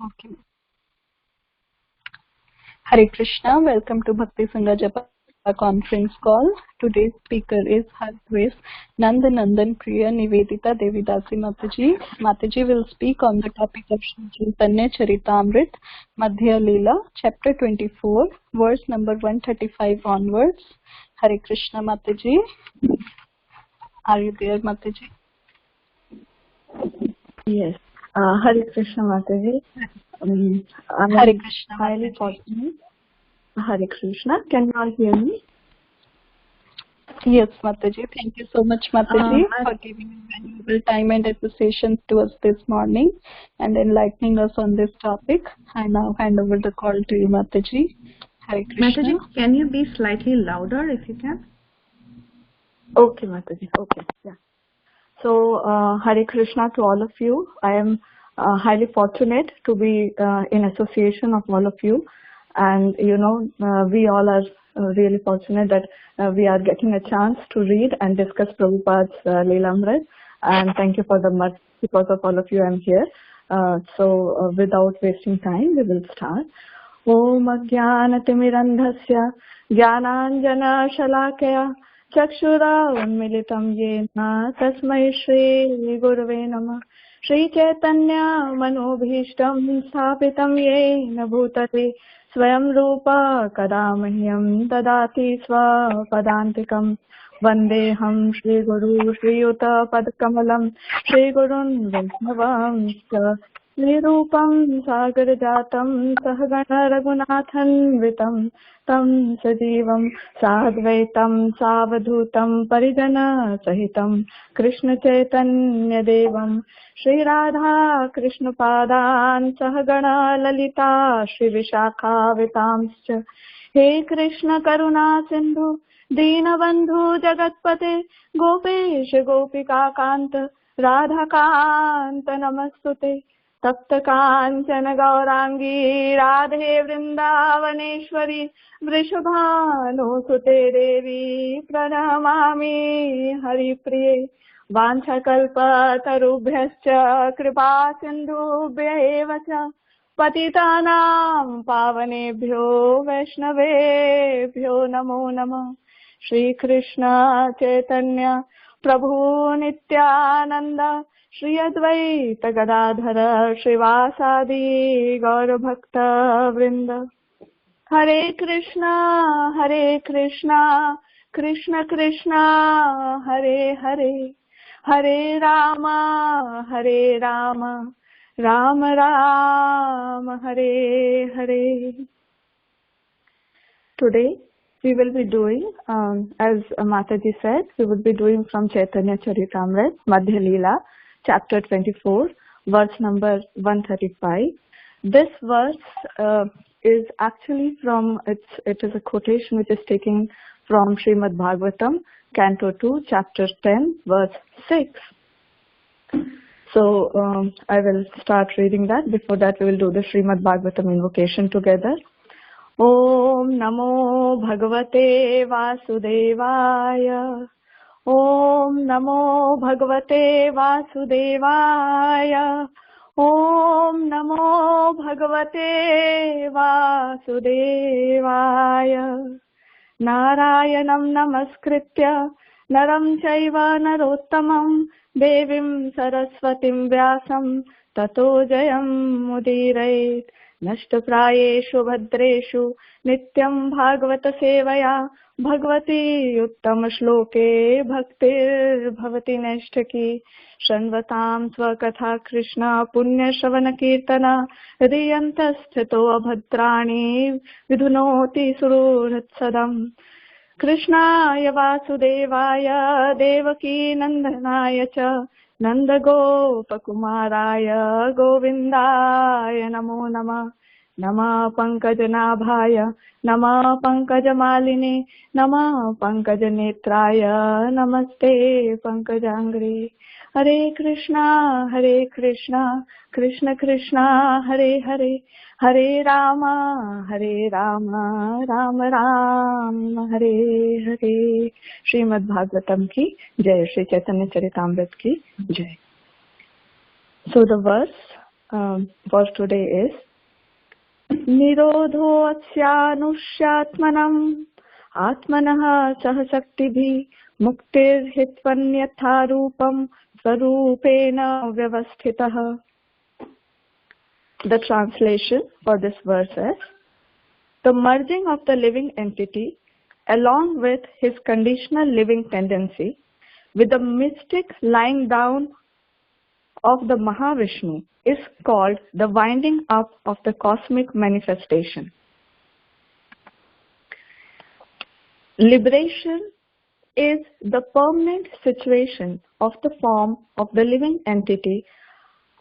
Okay. Hare Krishna. Welcome to Bhakti Sangha Japa conference call. Today's speaker is Her Grace Nandanandan Priya Nivedita Devidasi Mataji. Mataji will speak on the topic of Sri Caitanya Charitamrta, Madhya Lila, chapter 24, verse number 135 onwards. Hare Krishna Mataji. Are you there, Mataji? Yes. Hare Krishna Mataji. Hare Krishna highly Mataji. fortunate. Hare Krishna. Can you all hear me? Yes, Mataji. Thank you so much, Mataji, for giving your valuable time and association to us this morning and enlightening us on this topic. I now hand over the call to you, Mataji. Hare Krishna. Mataji, can you be slightly louder if you can? Okay, Mataji. Okay. Yeah. So, Hare Krishna to all of you. I am highly fortunate to be in association of all of you. And, we all are really fortunate that we are getting a chance to read and discuss Prabhupada's Lilamrit. And thank you for the much, because of all of you I'm here. So, without wasting time, we will start. Om Ajnanatimidandhasya Jnananjana Shalakaya Chakshura Unmilitam Yena Tasmai Shri Gurave Namah. Shri Caitanya Manobhishtam Sthapitam Yena Bhutale Swayam Rupa Kadamahyam Tadati Swapadantikam Vandeham Shri Guru Shri Yuta Padkamalam Shri Gurun Vaishnavam Nirupam Sagar Jatam Sahagana Raghunathan Vitam Tam Sajivam Sadvaitam Savadhutam Parijana Sahitam Krishna Chaitanya Devam Shri Radha Krishna Padan Sahagana Lalita Shri Vishakha Vitamscha He Krishna Karuna Sindhu Deenabandhu Jagatpate Gopesh Gopika Kanta Radha Kanta Namastute तप्त कांचन गौरांगी राधे वृंदावनेश्वरी वृषभानुसुते देवी प्रणमामि हरिप्रिये वाञ्छकल्पतरुभ्यश्च कृपा सिन्धुभ्यैव च पतितानां पावनेभ्यो वैष्णवेभ्यो नमो नमः। श्री कृष्ण चैतन्य प्रभु नित्यानंद श्री अद्वैत गदाधर श्रीवासादि गौर भक्त वृंद। हरे Krishna Krishna Krishna Hare Hare Hare Ram Ram Ram Hare Hare. Today we will be doing, as Mataji said, we will be doing from Caitanya Charitamrta, Madhya Lila, chapter 24, verse number 135. This verse is actually from, it is a quotation which is taken from Srimad Bhagavatam, Canto 2, chapter 10, verse 6. So I will start reading that. Before that, we will do the Srimad Bhagavatam invocation together. Om Namo Bhagavate Vasudevaya. Om Namo Bhagavate Vasudevaya. Om Namo Bhagavate Vasudevaya. Narayanam Namaskritya Naram Chaiva Narottamam Devim Saraswatim Vyasam Tato Jayam Mudirayet. नष्टप्रायेषु भद्रेषु नित्यं भागवत सेवया भगवती उत्तम श्लोके भक्तिर्भवति नैष्ठकी। शृण्वतां स्वकथा कृष्ण पुण्यश्रवण कीर्तन रियन्तस्थितो अभद्राणि विधुनोति सुहृत्सदम्। कृष्णाय वासुदेवाय देवकी नन्दनाय च नन्दगोपकुमाराय गोविन्दाय नमो नमः। नमः पङ्कजनाभाय नमः पङ्कजमालिने नमः पङ्कजनेत्राय नमस्ते पङ्कजाङ्घ्रे। हरे कृष्णा कृष्ण कृष्ण हरे हरे हरे राम राम राम हरे हरे। श्रीमद् भागवतम की जय, श्री चैतन्य चरितामृत की जय। So the verse for today is Nirodho Asyanushyatmanam Atmanaha Sahasaktibi Muktir Hitvanyatha Rupam Sarupena Vyavasthitaha. The translation for this verse is: the merging of the living entity along with his conditional living tendency with the mystic lying down of the Mahavishnu is called the winding up of the cosmic manifestation. Liberation is the permanent situation of the form of the living entity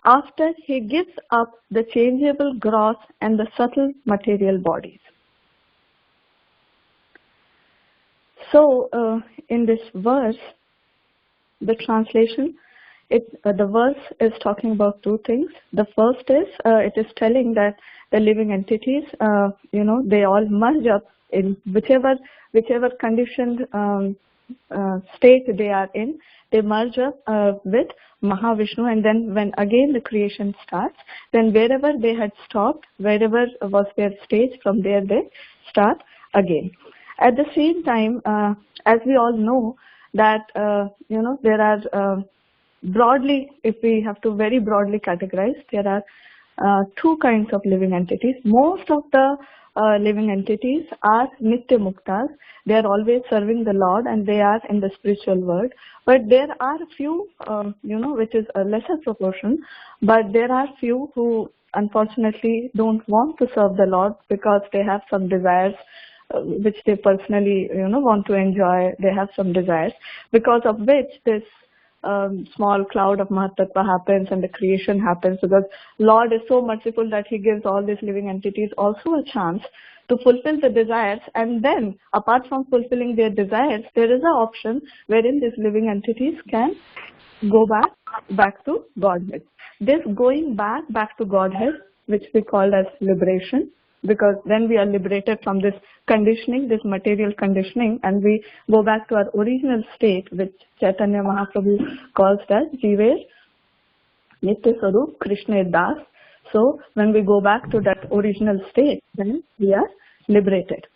after he gives up the changeable gross and the subtle material bodies. So, in this verse, the translation, the verse is talking about two things. The first is, it is telling that the living entities, they all merge up in whichever conditioned state they are in. They merge up with Mahavishnu, and then when again the creation starts, then wherever they had stopped, wherever was their stage, from there they start again. At the same time, as we all know that there are broadly, if we have to very broadly categorize, there are two kinds of living entities. Most of the living entities are Nitya Muktas. They are always serving the Lord and they are in the spiritual world. But there are a few, which is a lesser proportion, but there are few who unfortunately don't want to serve the Lord because they have some desires which they personally, want to enjoy. They have some desires because of which this small cloud of Mahatattva happens and the creation happens, because Lord is so merciful that he gives all these living entities also a chance to fulfill the desires, and then apart from fulfilling their desires, there is an option wherein these living entities can go back to Godhead. This going back to Godhead, which we call as liberation, because then we are liberated from this conditioning, this material conditioning, and we go back to our original state, which Caitanya Mahaprabhu calls as Jive Nitya Sarup Krishna Das. So when we go back to that original state, then we are liberated.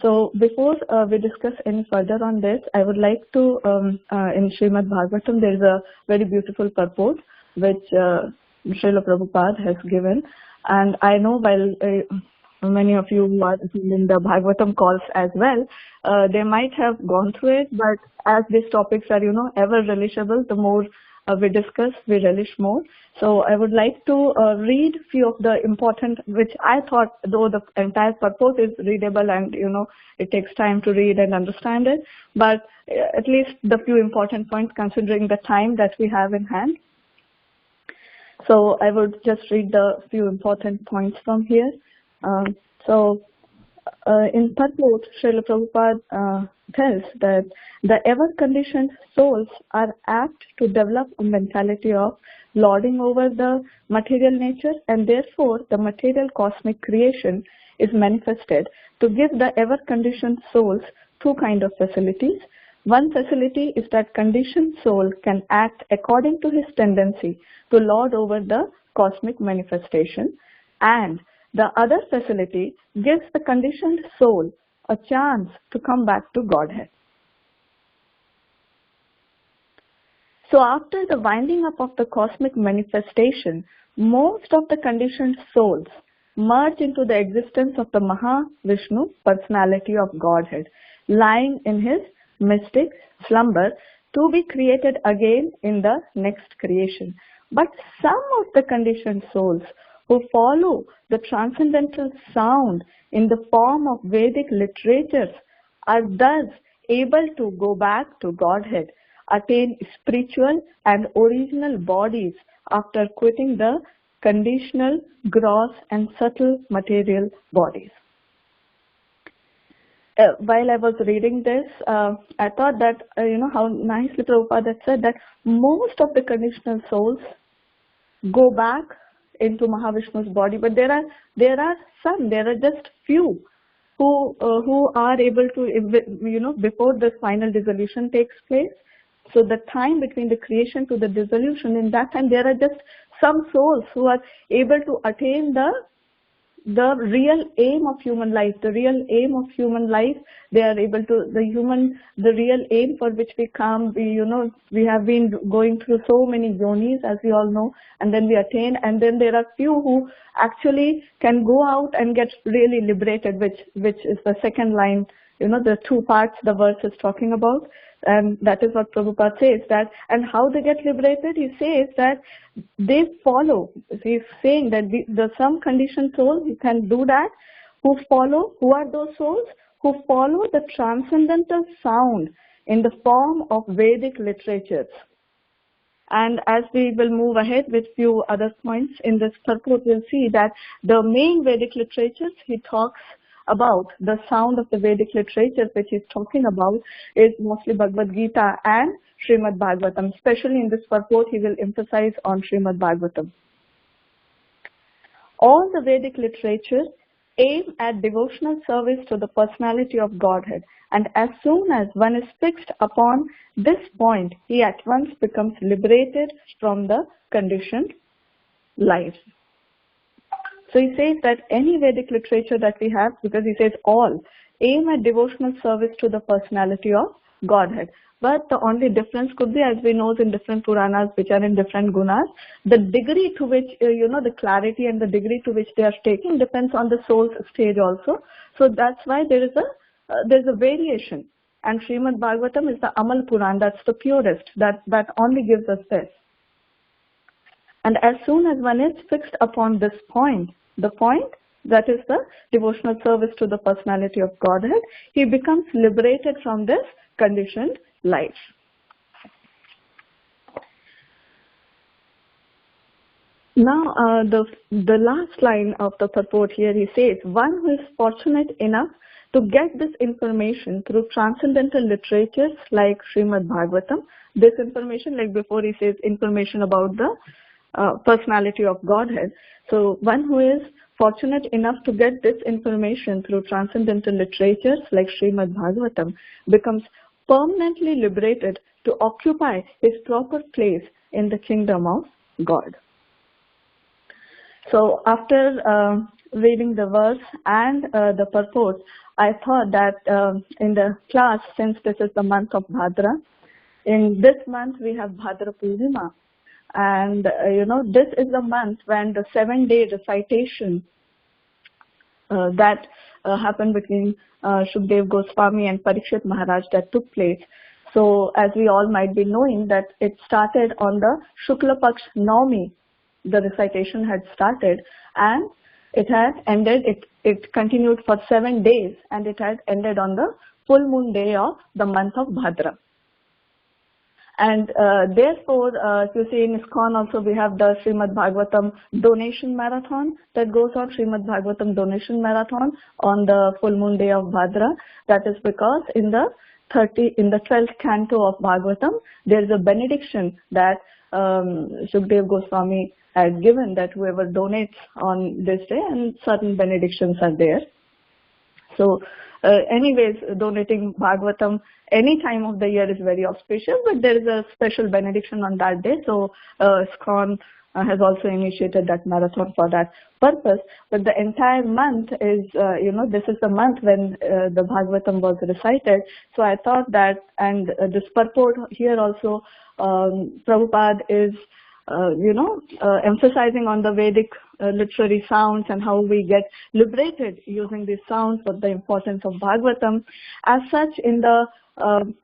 So before we discuss any further on this, I would like to, in Srimad Bhagavatam, there is a very beautiful purport which Srila Prabhupada has given. And I know while many of you who are in the Bhagavatam calls as well, they might have gone through it, but as these topics are, ever relishable, the more we discuss, we relish more. So I would like to read few of the important, which I thought, though the entire purport is readable and, it takes time to read and understand it, but at least the few important points considering the time that we have in hand. So I would just read the few important points from here. In purport, Srila Prabhupada tells that the ever-conditioned souls are apt to develop a mentality of lording over the material nature, and therefore the material cosmic creation is manifested to give the ever-conditioned souls two kinds of facilities. One facility is that conditioned soul can act according to his tendency to lord over the cosmic manifestation, and the other facility gives the conditioned soul a chance to come back to Godhead. So after the winding up of the cosmic manifestation, most of the conditioned souls merge into the existence of the Mahavishnu, personality of Godhead, lying in his mystic slumber to be created again in the next creation. But some of the conditioned souls who follow the transcendental sound in the form of Vedic literatures are thus able to go back to Godhead, attain spiritual and original bodies after quitting the conditional, gross and subtle material bodies. While I was reading this, I thought that, how nicely Prabhupada said that most of the conditional souls go back into Mahavishnu's body, but there are just few who are able to, before the final dissolution takes place. So the time between the creation to the dissolution, in that time there are just some souls who are able to attain the real aim of human life, the real aim of human life. They are able to, the real aim for which we come, we have been going through so many yonis, as we all know, and then we attain, and then there are few who actually can go out and get really liberated, which is the second line, the two parts the verse is talking about. And that is what Prabhupada says, that, and how they get liberated, he says that they follow. He's saying that the some conditioned souls who can do that, who are those souls? Who follow the transcendental sound in the form of Vedic literatures. And as we will move ahead with few other points in this purport, we'll see that the main Vedic literatures he talks about, the sound of the Vedic literature which he's talking about, is mostly Bhagavad Gita and Srimad Bhagavatam. Especially in this purport, he will emphasize on Srimad Bhagavatam. All the Vedic literatures aim at devotional service to the personality of Godhead, and as soon as one is fixed upon this point, he at once becomes liberated from the conditioned life. So he says that any Vedic literature that we have, because he says all, aim at devotional service to the personality of Godhead. But the only difference could be, as we know in different Puranas which are in different gunas, the degree to which, the clarity and the degree to which they are taking depends on the soul's stage also. So that's why there's a variation. And Srimad Bhagavatam is the Amal Puran, that's the purest, that only gives us this. And as soon as one is fixed upon this point, the point that is the devotional service to the personality of Godhead, he becomes liberated from this conditioned life. Now, the last line of the purport here, he says, one who is fortunate enough to get this information through transcendental literatures like Srimad Bhagavatam, this information, like before he says information about the personality of Godhead. So one who is fortunate enough to get this information through transcendental literatures like Srimad Bhagavatam becomes permanently liberated to occupy his proper place in the kingdom of God. So after reading the verse and the purport, I thought that in the class, since this is the month of Bhadra, in this month we have Bhadra Purnima. And, this is the month when the 7-day recitation that happened between Shukdev Goswami and Parikshit Maharaj that took place. So, as we all might be knowing, that it started on the Shukla Paksh Naumi. The recitation had started and it had ended, it continued for 7 days, and it had ended on the full moon day of the month of Bhadra. And therefore, if you see in ISKCON also, we have the Srimad Bhagavatam donation marathon that goes on, Srimad Bhagavatam donation marathon on the full moon day of Bhadra. That is because in the 12th canto of Bhagavatam, there is a benediction that Shukdev Goswami had given, that whoever donates on this day, and certain benedictions are there. So anyways, donating Bhagavatam any time of the year is very auspicious, but there is a special benediction on that day. So ISKCON has also initiated that marathon for that purpose. But the entire month is, this is the month when the Bhagavatam was recited. So I thought that, and this purport here also, Prabhupada is, emphasizing on the Vedic literary sounds and how we get liberated using these sounds, but the importance of Bhagavatam. As such, in the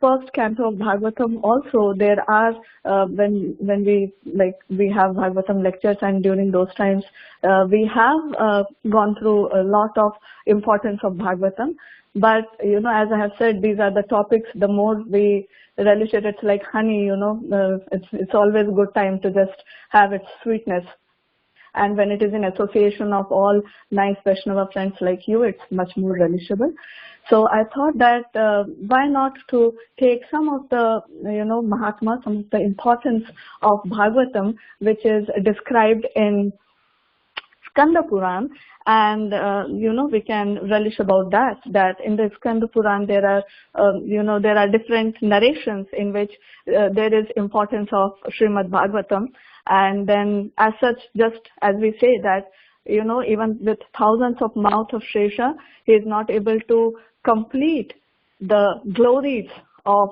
first canto of Bhagavatam also, there are, when we have Bhagavatam lectures, and during those times, we have gone through a lot of importance of Bhagavatam. But, as I have said, these are the topics, the more we relish it, it's like honey, it's always a good time to just have its sweetness. And when it is in association of all nice Vaishnava friends like you, it's much more relishable. So I thought that why not to take some of the, Mahatma, some of the importance of Bhagavatam, which is described in Skanda Puran, and we can relish about that in the Skanda Puran there are there are different narrations in which there is importance of Srimad Bhagavatam, and then as such, just as we say that even with thousands of mouths of Shesha, he is not able to complete the glories of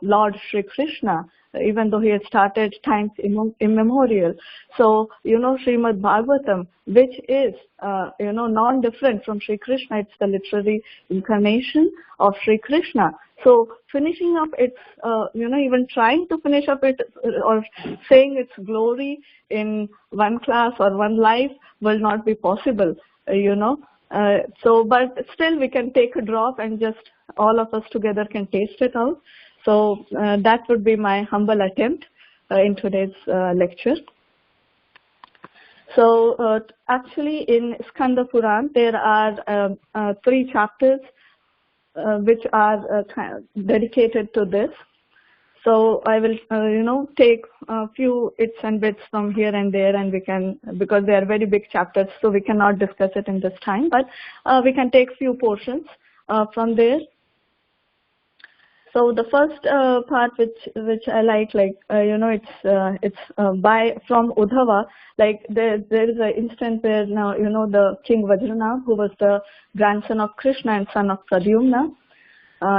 Lord Shri Krishna, even though he had started times immemorial. So, Srimad Bhagavatam, which is, non-different from Shri Krishna, it's the literary incarnation of Shri Krishna. So, finishing up its, even trying to finish up it or saying its glory in one class or one life will not be possible, but still we can take a drop and just all of us together can taste it out. So that would be my humble attempt in today's lecture. So actually in Skanda Puran there are 3 chapters which are dedicated to this. So I will take a few its and bits from here and there, and we can, because they are very big chapters, so we cannot discuss it in this time, but we can take few portions from there. So the first part which I like it's from Uddhava. Like there is an instance where now the King Vajranath, who was the grandson of Krishna and son of Pradyumna,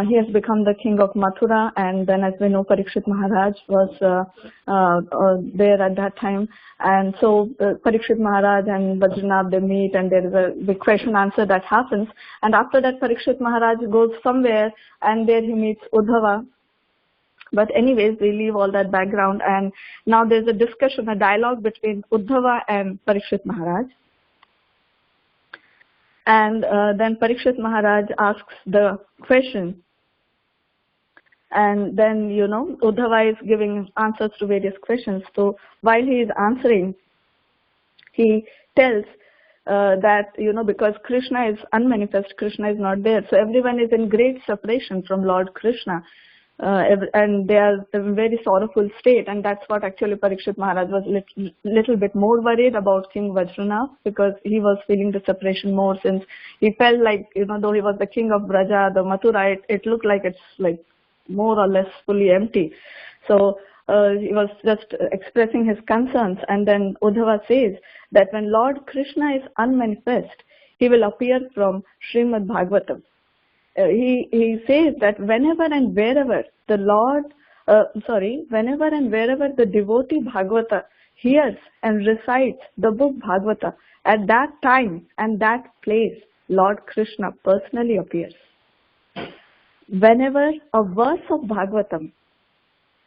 he has become the king of Mathura, and then as we know Parikshit Maharaj was there at that time, and so Parikshit Maharaj and Vajranath, they meet, and there is a big question answer that happens, and after that Parikshit Maharaj goes somewhere and there he meets Uddhava. But anyways, we leave all that background, and now there's a discussion, a dialogue between Uddhava and Parikshit Maharaj. And then Parikshit Maharaj asks the question, and then Uddhava is giving answers to various questions. So while he is answering, he tells that because Krishna is unmanifest, Krishna is not there, so everyone is in great separation from Lord Krishna. And they are in a very sorrowful state, and that's what actually Parikshit Maharaj was little bit more worried about King Vajranath, because he was feeling the separation more, since he felt like though he was the king of Braja, the Mathura, it looked like it's like more or less fully empty. So he was just expressing his concerns, and then Uddhava says that when Lord Krishna is unmanifest, he will appear from Srimad Bhagavatam. He says that whenever and wherever the devotee Bhagavata hears and recites the book Bhagavata, at that time and that place, Lord Krishna personally appears. Whenever a verse of Bhagavatam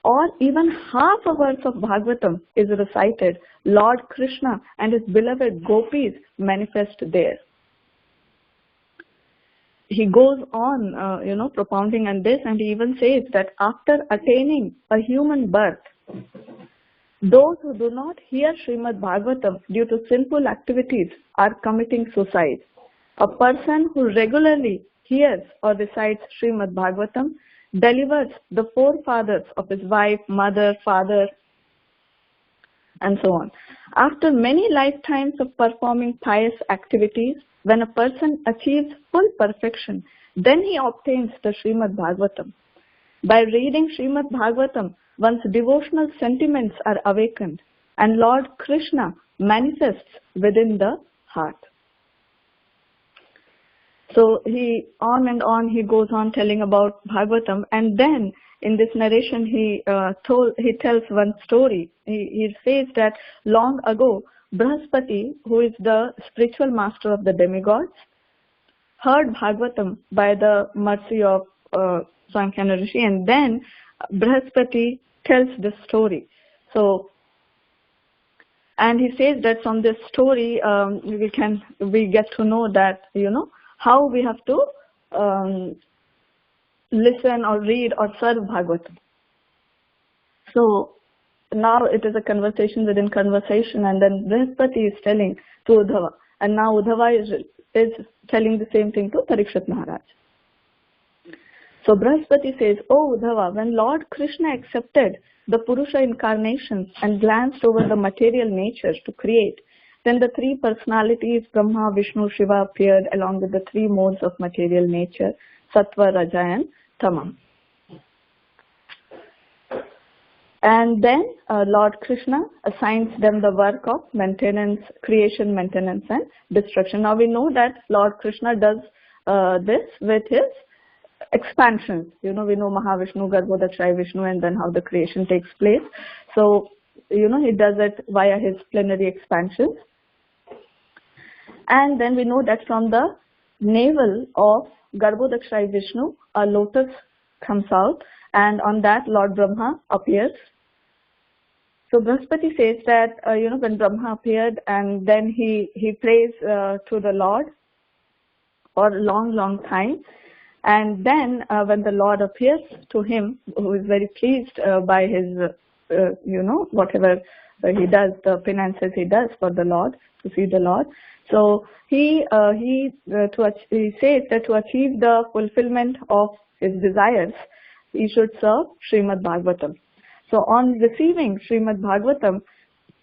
or even half a verse of Bhagavatam is recited, Lord Krishna and his beloved gopis manifest there. He goes on, propounding on this, and he even says that after attaining a human birth, those who do not hear Srimad Bhagavatam due to sinful activities are committing suicide. A person who regularly hears or recites Srimad Bhagavatam delivers the forefathers of his wife, mother, father, and so on. After many lifetimes of performing pious activities, when a person achieves full perfection, then he obtains the Srimad Bhagavatam. By reading Srimad Bhagavatam, one's devotional sentiments are awakened, and Lord Krishna manifests within the heart. So he goes on telling about Bhagavatam, and then in this narration he tells one story. He says that long ago, Brahaspati, who is the spiritual master of the demigods, heard Bhagavatam by the mercy of Sankhya Rishi, and then Brahaspati tells this story. So, and he says that from this story we get to know that how we have to listen or read or serve Bhagavatam. So now it is a conversation within conversation, and then Brahaspati is telling to Uddhava, and now Uddhava is telling the same thing to Parikshit Maharaj. So Brahaspati says, "Oh Uddhava, when Lord Krishna accepted the Purusha incarnations and glanced over the material nature to create, Then the three personalities, Brahma, Vishnu, Shiva, appeared along with the three modes of material nature, Sattva, Raja and Tama. And then Lord Krishna assigns them the work of maintenance, creation, maintenance and destruction. Now we know that Lord Krishna does this with his expansions. We know Mahavishnu, Garbhodakshaya Vishnu, and then how the creation takes place. So, he does it via his plenary expansions. And then we know that from the navel of Garbhodakshaya Vishnu, a lotus comes out, and on that Lord Brahma appears. So Brihaspati says that, when Brahma appeared, and then he prays to the Lord for a long time. And then when the Lord appears to him, who is very pleased by his, whatever he does, the penances he does for the Lord, to see the Lord. So he says that to achieve the fulfillment of his desires, he should serve Srimad Bhagavatam. So on receiving Srimad Bhagavatam,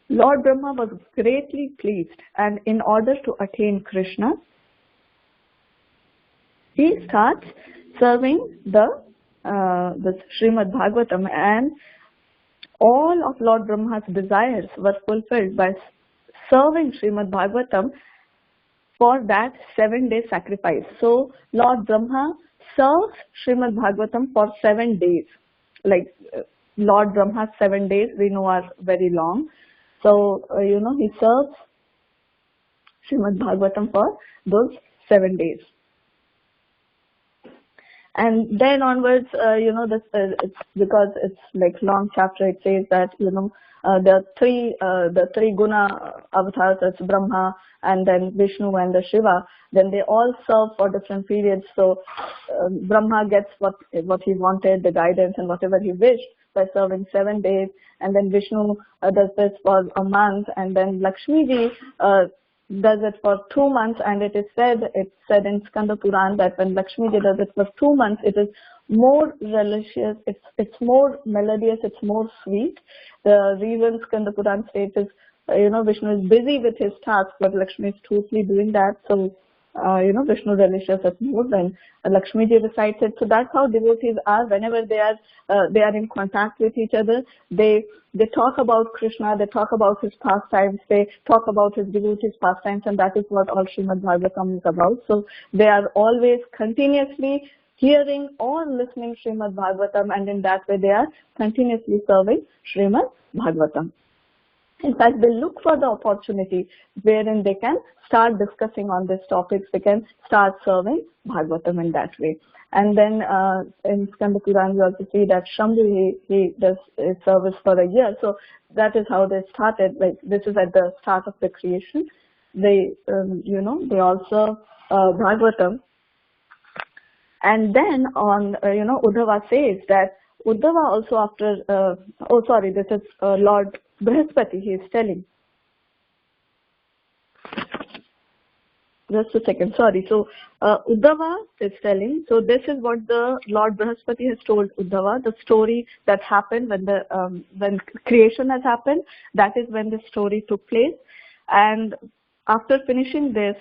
Lord Brahma was greatly pleased, and in order to attain Krishna, he starts serving the Srimad Bhagavatam, and all of Lord Brahma's desires were fulfilled by serving Srimad Bhagavatam for that 7-day sacrifice. So Lord Brahma serves Srimad Bhagavatam for 7 days. Like Lord Brahma's 7 days we know are very long. So, he serves Srimad Bhagavatam for those 7 days. And then onwards, it's because it's like long chapter. It says that the three guna avatars, that's Brahma and then Vishnu and the Shiva. Then they all serve for different periods. So Brahma gets what he wanted, the guidance and whatever he wished by serving 7 days. And then Vishnu does this for a month, and then Lakshmi Ji does it for 2 months, and it's said in Skanda Puran that when Lakshmi Ji does it for 2 months, it is more relicious, it's more melodious, it's more sweet. The reason Skanda Puran states is, Vishnu is busy with his task, but Lakshmi is totally doing that. So, Vishnu relishes it more when Lakshmi Ji recites it. So that's how devotees are. Whenever they are in contact with each other, they talk about Krishna, they talk about his pastimes, they talk about his devotees' pastimes, and that is what all Srimad Bhagavatam is about. So they are always continuously hearing or listening Srimad Bhagavatam, and in that way they are continuously serving Srimad Bhagavatam. In fact, they look for the opportunity wherein they can start discussing on these topics, they can start serving Bhagavatam in that way. And then in Skanda Puran, we also see that Shambhu, he does his service for a year. So that is how they started. Like, this is at the start of the creation. They, they also Bhagavatam. And then on, Uddhava says that Uddhava also after, this is Lord Brihaspati, he is telling. Just a second, sorry. So, Uddhava is telling, so this is what the Lord Brihaspati has told Uddhava, the story that happened when creation has happened, that is when the story took place. And after finishing this,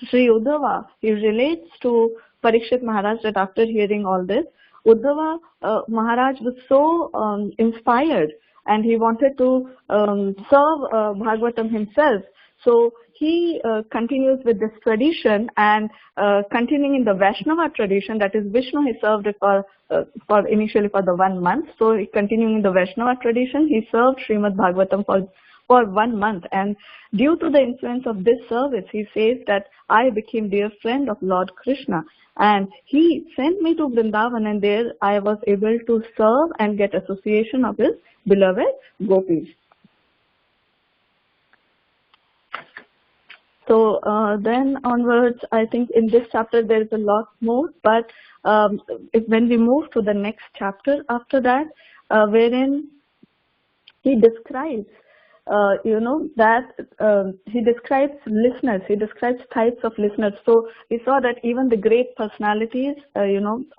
Sri Uddhava, he relates to Parikshit Maharaj that after hearing all this, Uddhava Maharaj was so inspired, and he wanted to serve Bhagavatam himself. So he continues with this tradition, and continuing in the Vaishnava tradition, that is Vishnu, he served it for initially for the 1 month. So continuing in the Vaishnava tradition, he served Srimad Bhagavatam for 1 month. And due to the influence of this service, he says that I became dear friend of Lord Krishna, and he sent me to Vrindavan, and there I was able to serve and get association of his beloved gopis. So then onwards, I think in this chapter there is a lot more, but when we move to the next chapter after that, wherein he describes, he describes listeners, he describes types of listeners. So we saw that even the great personalities,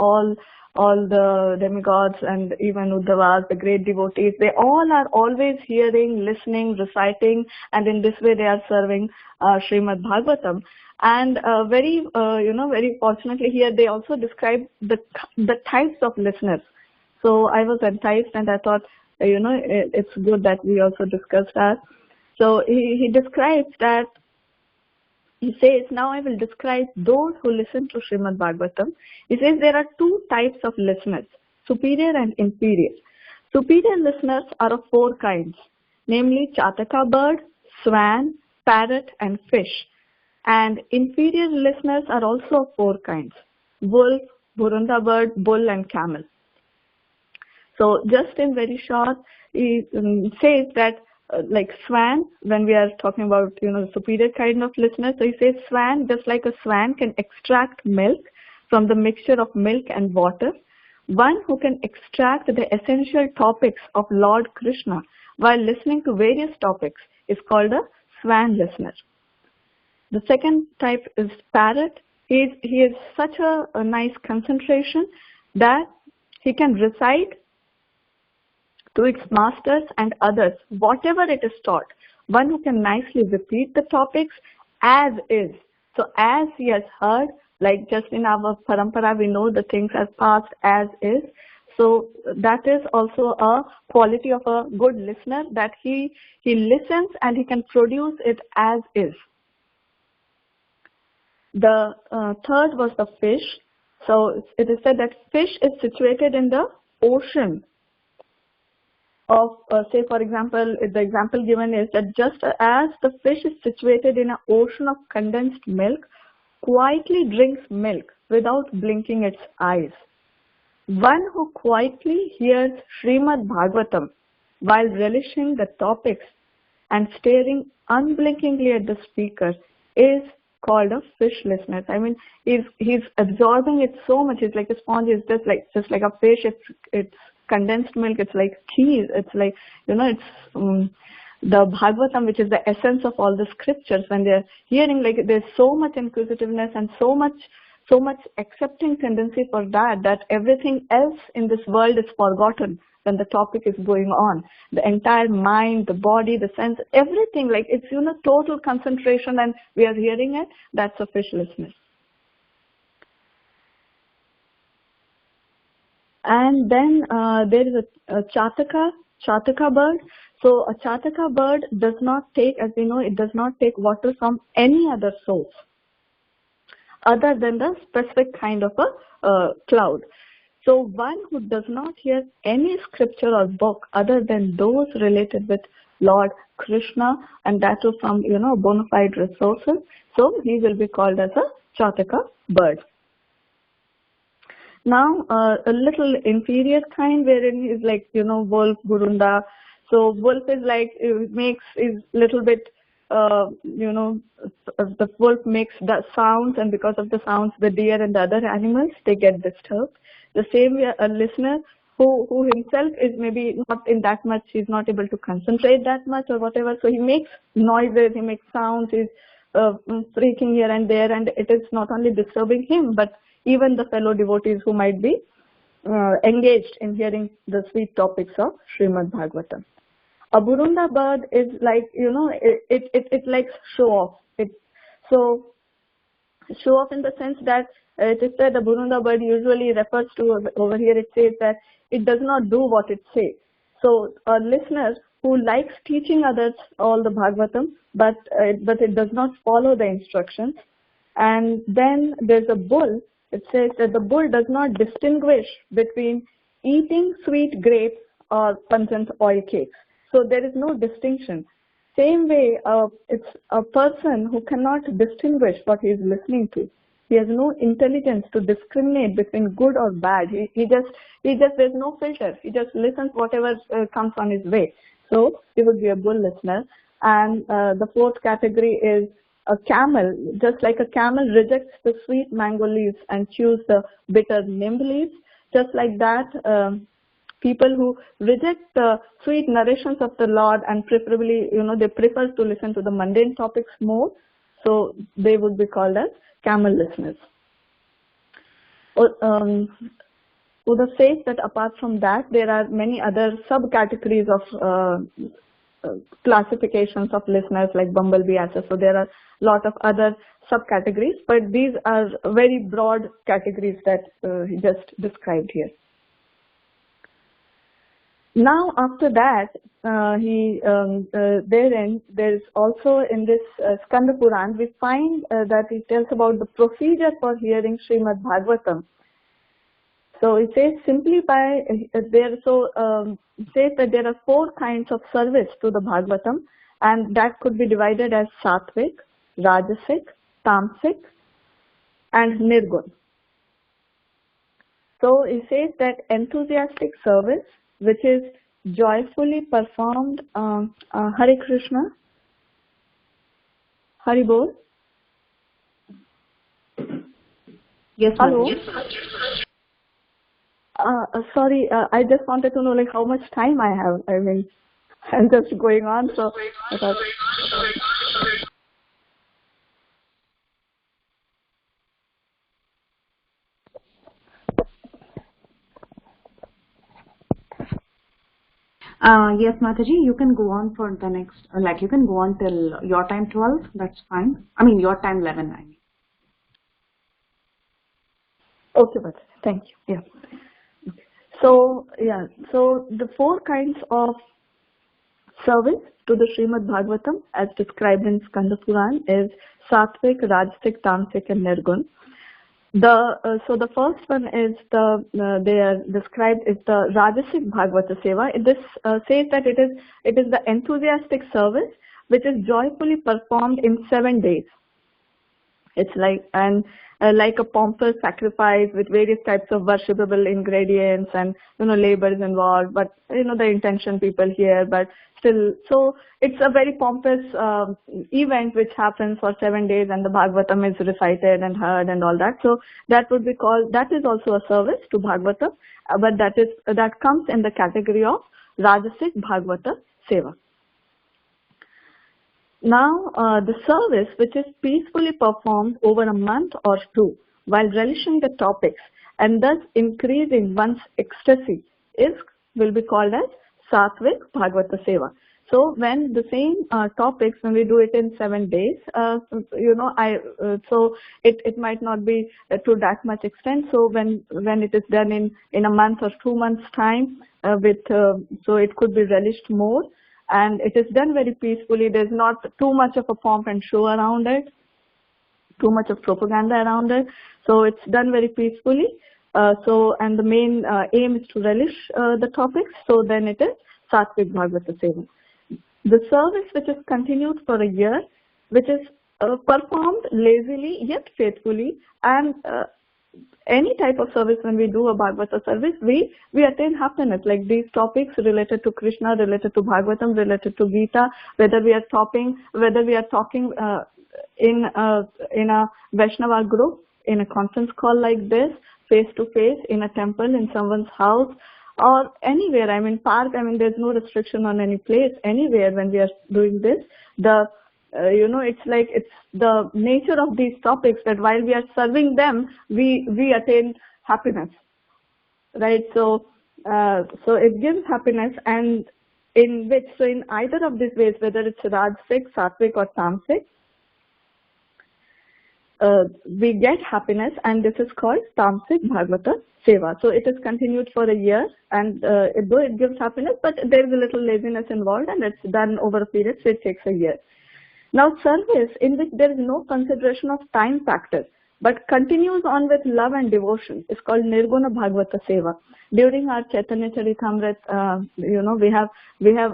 all all the demigods and even Uddhavas, the great devotees, they all are always hearing, listening, reciting, and in this way they are serving Srimad Bhagavatam. And very fortunately here they also describe the types of listeners. So I was enticed and I thought, it's good that we also discussed that. So he describes that, he says, now I will describe those who listen to Srimad Bhagavatam. He says there are two types of listeners, superior and inferior. Superior listeners are of four kinds, namely Chataka bird, swan, parrot and fish. And inferior listeners are also of four kinds, wolf, burunda bird, bull and camel. So just in very short, he says that like swan, when we are talking about the superior kind of listeners, so he says swan, just like a swan can extract milk from the mixture of milk and water, one who can extract the essential topics of Lord Krishna while listening to various topics is called a swan listener. The second type is parrot. He has such a nice concentration that he can recite to its masters and others whatever it is taught. One who can nicely repeat the topics as is. So as he has heard, like just in our parampara we know the things are passed as is. So that is also a quality of a good listener, that he listens and he can produce it as is. The third was the fish. So it is said that fish is situated in the ocean of, say for example, the example given is that just as the fish is situated in an ocean of condensed milk, quietly drinks milk without blinking its eyes. One who quietly hears Srimad Bhagavatam while relishing the topics and staring unblinkingly at the speaker is called a fish listener. I mean, he's absorbing it so much. It's like a sponge. It's just like a fish. It's condensed milk. It's like cheese. It's like it's the Bhagavatam, which is the essence of all the scriptures. When they're hearing, like there's so much inquisitiveness and so much accepting tendency for that everything else in this world is forgotten when the topic is going on. The entire mind, the body, the sense, everything, like it's total concentration and we are hearing it. That's a fish listener. And then there is a Chataka bird. So a Chataka bird does not take, as we know, it does not take water from any other source other than the specific kind of a cloud. So one who does not hear any scripture or book other than those related with Lord Krishna, and that too from bona fide resources, so he will be called as a Chataka bird. Now a little inferior kind, wherein is like wolf, burunda. So wolf is like is little bit the wolf makes the sounds, and because of the sounds the deer and the other animals, they get disturbed. The same way a listener who himself is maybe not in that much, he's not able to concentrate that much or whatever, so he makes noises, he makes sounds, he's freaking here and there, and it is not only disturbing him but even the fellow devotees who might be engaged in hearing the sweet topics of Srimad Bhagavatam. A burunda bird is like, it likes show off. So show off in the sense that it is said the burunda bird usually refers to, over here it says that it does not do what it says. So a listener who likes teaching others all the Bhagavatam, but it does not follow the instructions. And then there's a bull. It says that the bull does not distinguish between eating sweet grapes or pungent oil cakes. So there is no distinction. Same way, it's a person who cannot distinguish what he is listening to. He has no intelligence to discriminate between good or bad. He just there's no filter. He just listens whatever comes on his way. So he would be a bull listener. And the fourth category is a camel. Just like a camel rejects the sweet mango leaves and chews the bitter neem leaves, just like that, people who reject the sweet narrations of the Lord and preferably, they prefer to listen to the mundane topics more, so they would be called as camel listeners. Uda says that apart from that, there are many other subcategories of classifications of listeners like bumblebee answers. So there are a lot of other subcategories, but these are very broad categories that he just described here. Now, after that, therein there's also in this Skanda Puran, we find that it tells about the procedure for hearing Srimad Bhagavatam. So it says simply by there. So it says that there are 4 kinds of service to the Bhagavatam, and that could be divided as Satvik, Rajasic, Tamasic, and Nirgun. So it says that enthusiastic service, which is joyfully performed, Hare Krishna, Hari Bol. Yes, hello. Yes. Sorry, I just wanted to know like how much time I have. I mean, I'm just going on. So I thought. Yes, Mataji, you can go on for the next, you can go on till your time 12, that's fine. I mean, your time 11, I mean. Okay, but thank you. Yeah. So, yeah, so the 4 kinds of service to the Srimad Bhagavatam as described in Skanda Puran is Satvik, Rajasic, Tamasic, and Nirgun. So the first one is they are described is the Rajasic Bhagavata Seva. This says that it is the enthusiastic service which is joyfully performed in 7 days. It's like like a pompous sacrifice with various types of worshipable ingredients and labor is involved, but the intention people here, but still, so it's a very pompous event which happens for 7 days, and the Bhagavatam is recited and heard and all that. So that would be called, that is also a service to Bhagavatam, but that comes in the category of Rajasic Bhagavata Seva. Now, the service which is peacefully performed over a month or 2 while relishing the topics and thus increasing one's ecstasy will be called as Satvik Bhagavata Seva. So when the same topics, when we do it in 7 days, so it might not be to that much extent. So when it is done in a month or 2 months time, so it could be relished more. And it is done very peacefully. There's not too much of a pomp and show around it, too much of propaganda around it. So it's done very peacefully. And the main aim is to relish the topics. So then it is Satvik Bhagavata Seva. The service which is continued for a year, which is performed lazily yet faithfully, and any type of service when we do a Bhagavata service, we attain happiness. Like these topics related to Krishna, related to Bhagavatam, related to Gita, whether we are talking in a Vaishnava group, in a conference call like this, face to face, in a temple, in someone's house, or anywhere. I mean, park. I mean, there's no restriction on any place. Anywhere when we are doing this, it's the nature of these topics that while we are serving them, we attain happiness, right? So it gives happiness, and in either of these ways, whether it's Rajasic, Satvik, or Tamasic, we get happiness, and this is called Tamasic Bhagavata Seva. So it is continued for a year, and though it gives happiness, but there is a little laziness involved, and it's done over a period, so it takes a year. Now, service in which there is no consideration of time factor, but continues on with love and devotion is called Nirguna Bhagavata Seva. During our Caitanya Caritamrta, we have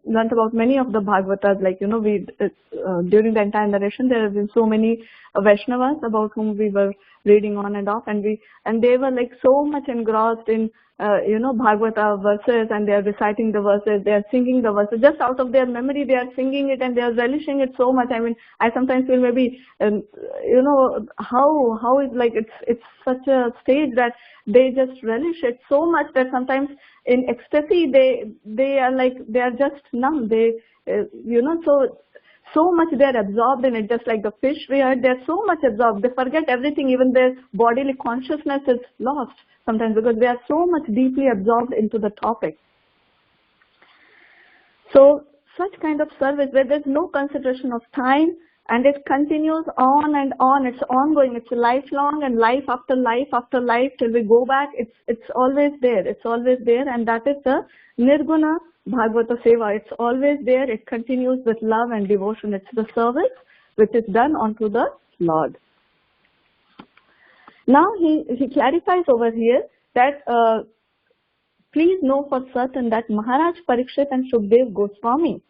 learnt about many of the Bhagavatas. Like during the entire narration, there have been so many Vaishnavas about whom we were reading on and off, and they were like so much engrossed in Bhagavata verses, and they are reciting the verses, they are singing the verses, just out of their memory they are singing it, and they are relishing it so much. I mean, I sometimes feel maybe, how is like, it's such a stage that they just relish it so much that sometimes in ecstasy they are just numb. so much they're absorbed in it, just like the fish we heard, they're so much absorbed, they forget everything, even their bodily consciousness is lost sometimes because they are so much deeply absorbed into the topic. So such kind of service where there's no consideration of time and it continues on and on, it's ongoing, it's lifelong and life after life till we go back, it's always there, and that is the Nirguna Bhagavata Seva. It's always there, it continues with love and devotion. It's the service which is done unto the Lord. Now he clarifies over here that please know for certain that Maharaj Parikshit and Shukdev Goswami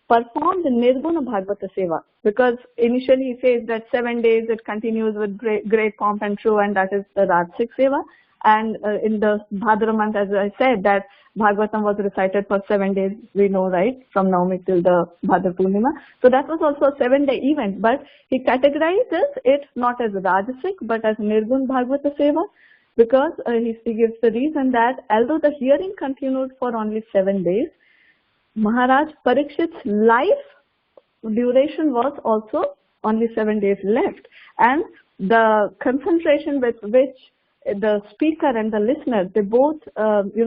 performed the Nirguna Bhagavata Seva, because initially he says that 7 days it continues with great pomp and show, and that is the Rajasik Seva. And in the Bhadra month, as I said, that Bhagavatam was recited for 7 days, we know, right, from Navami till the Bhadra Purnima. So that was also a 7-day event, but he categorizes it not as Rajasik but as Nirguna Bhagavata Seva, because he gives the reason that although the hearing continued for only 7 days, Maharaj Parikshit's life duration was also only 7 days left, and the concentration with which the speaker and the listener, they both, they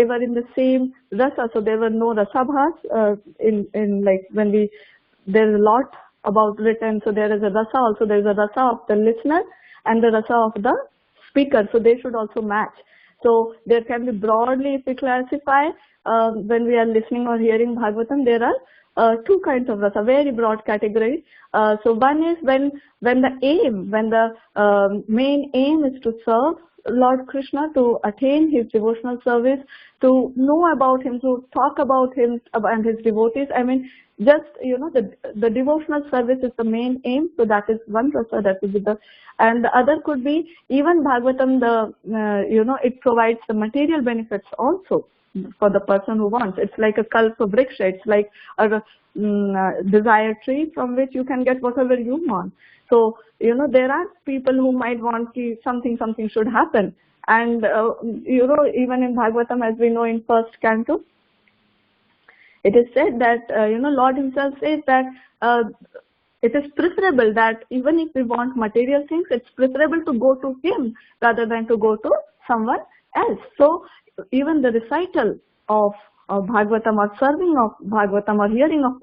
were in the same rasa, so there were no rasabhas in like when there's a lot about written, so there is a rasa also, there is a rasa of the listener and the rasa of the speaker, so they should also match. So there can be broadly, if we classify, when we are listening or hearing Bhagavatam, there are two kinds of rasa, very broad category. So one is when the main aim is to serve Lord Krishna, to attain his devotional service, to know about him, to talk about him and his devotees. I mean, just, the devotional service is the main aim. So that is one rasa, that will be and the other could be even Bhagavatam, it provides the material benefits also for the person who wants. It's like a kalpa vriksha. It's like a desire tree from which you can get whatever you want. So, there are people who might want something should happen. And, even in Bhagavatam, as we know in first canto, it is said that, Lord himself says that it is preferable that even if we want material things, it's preferable to go to him rather than to go to someone else. So, even the recital of Bhagavatam or serving of Bhagavatam or hearing of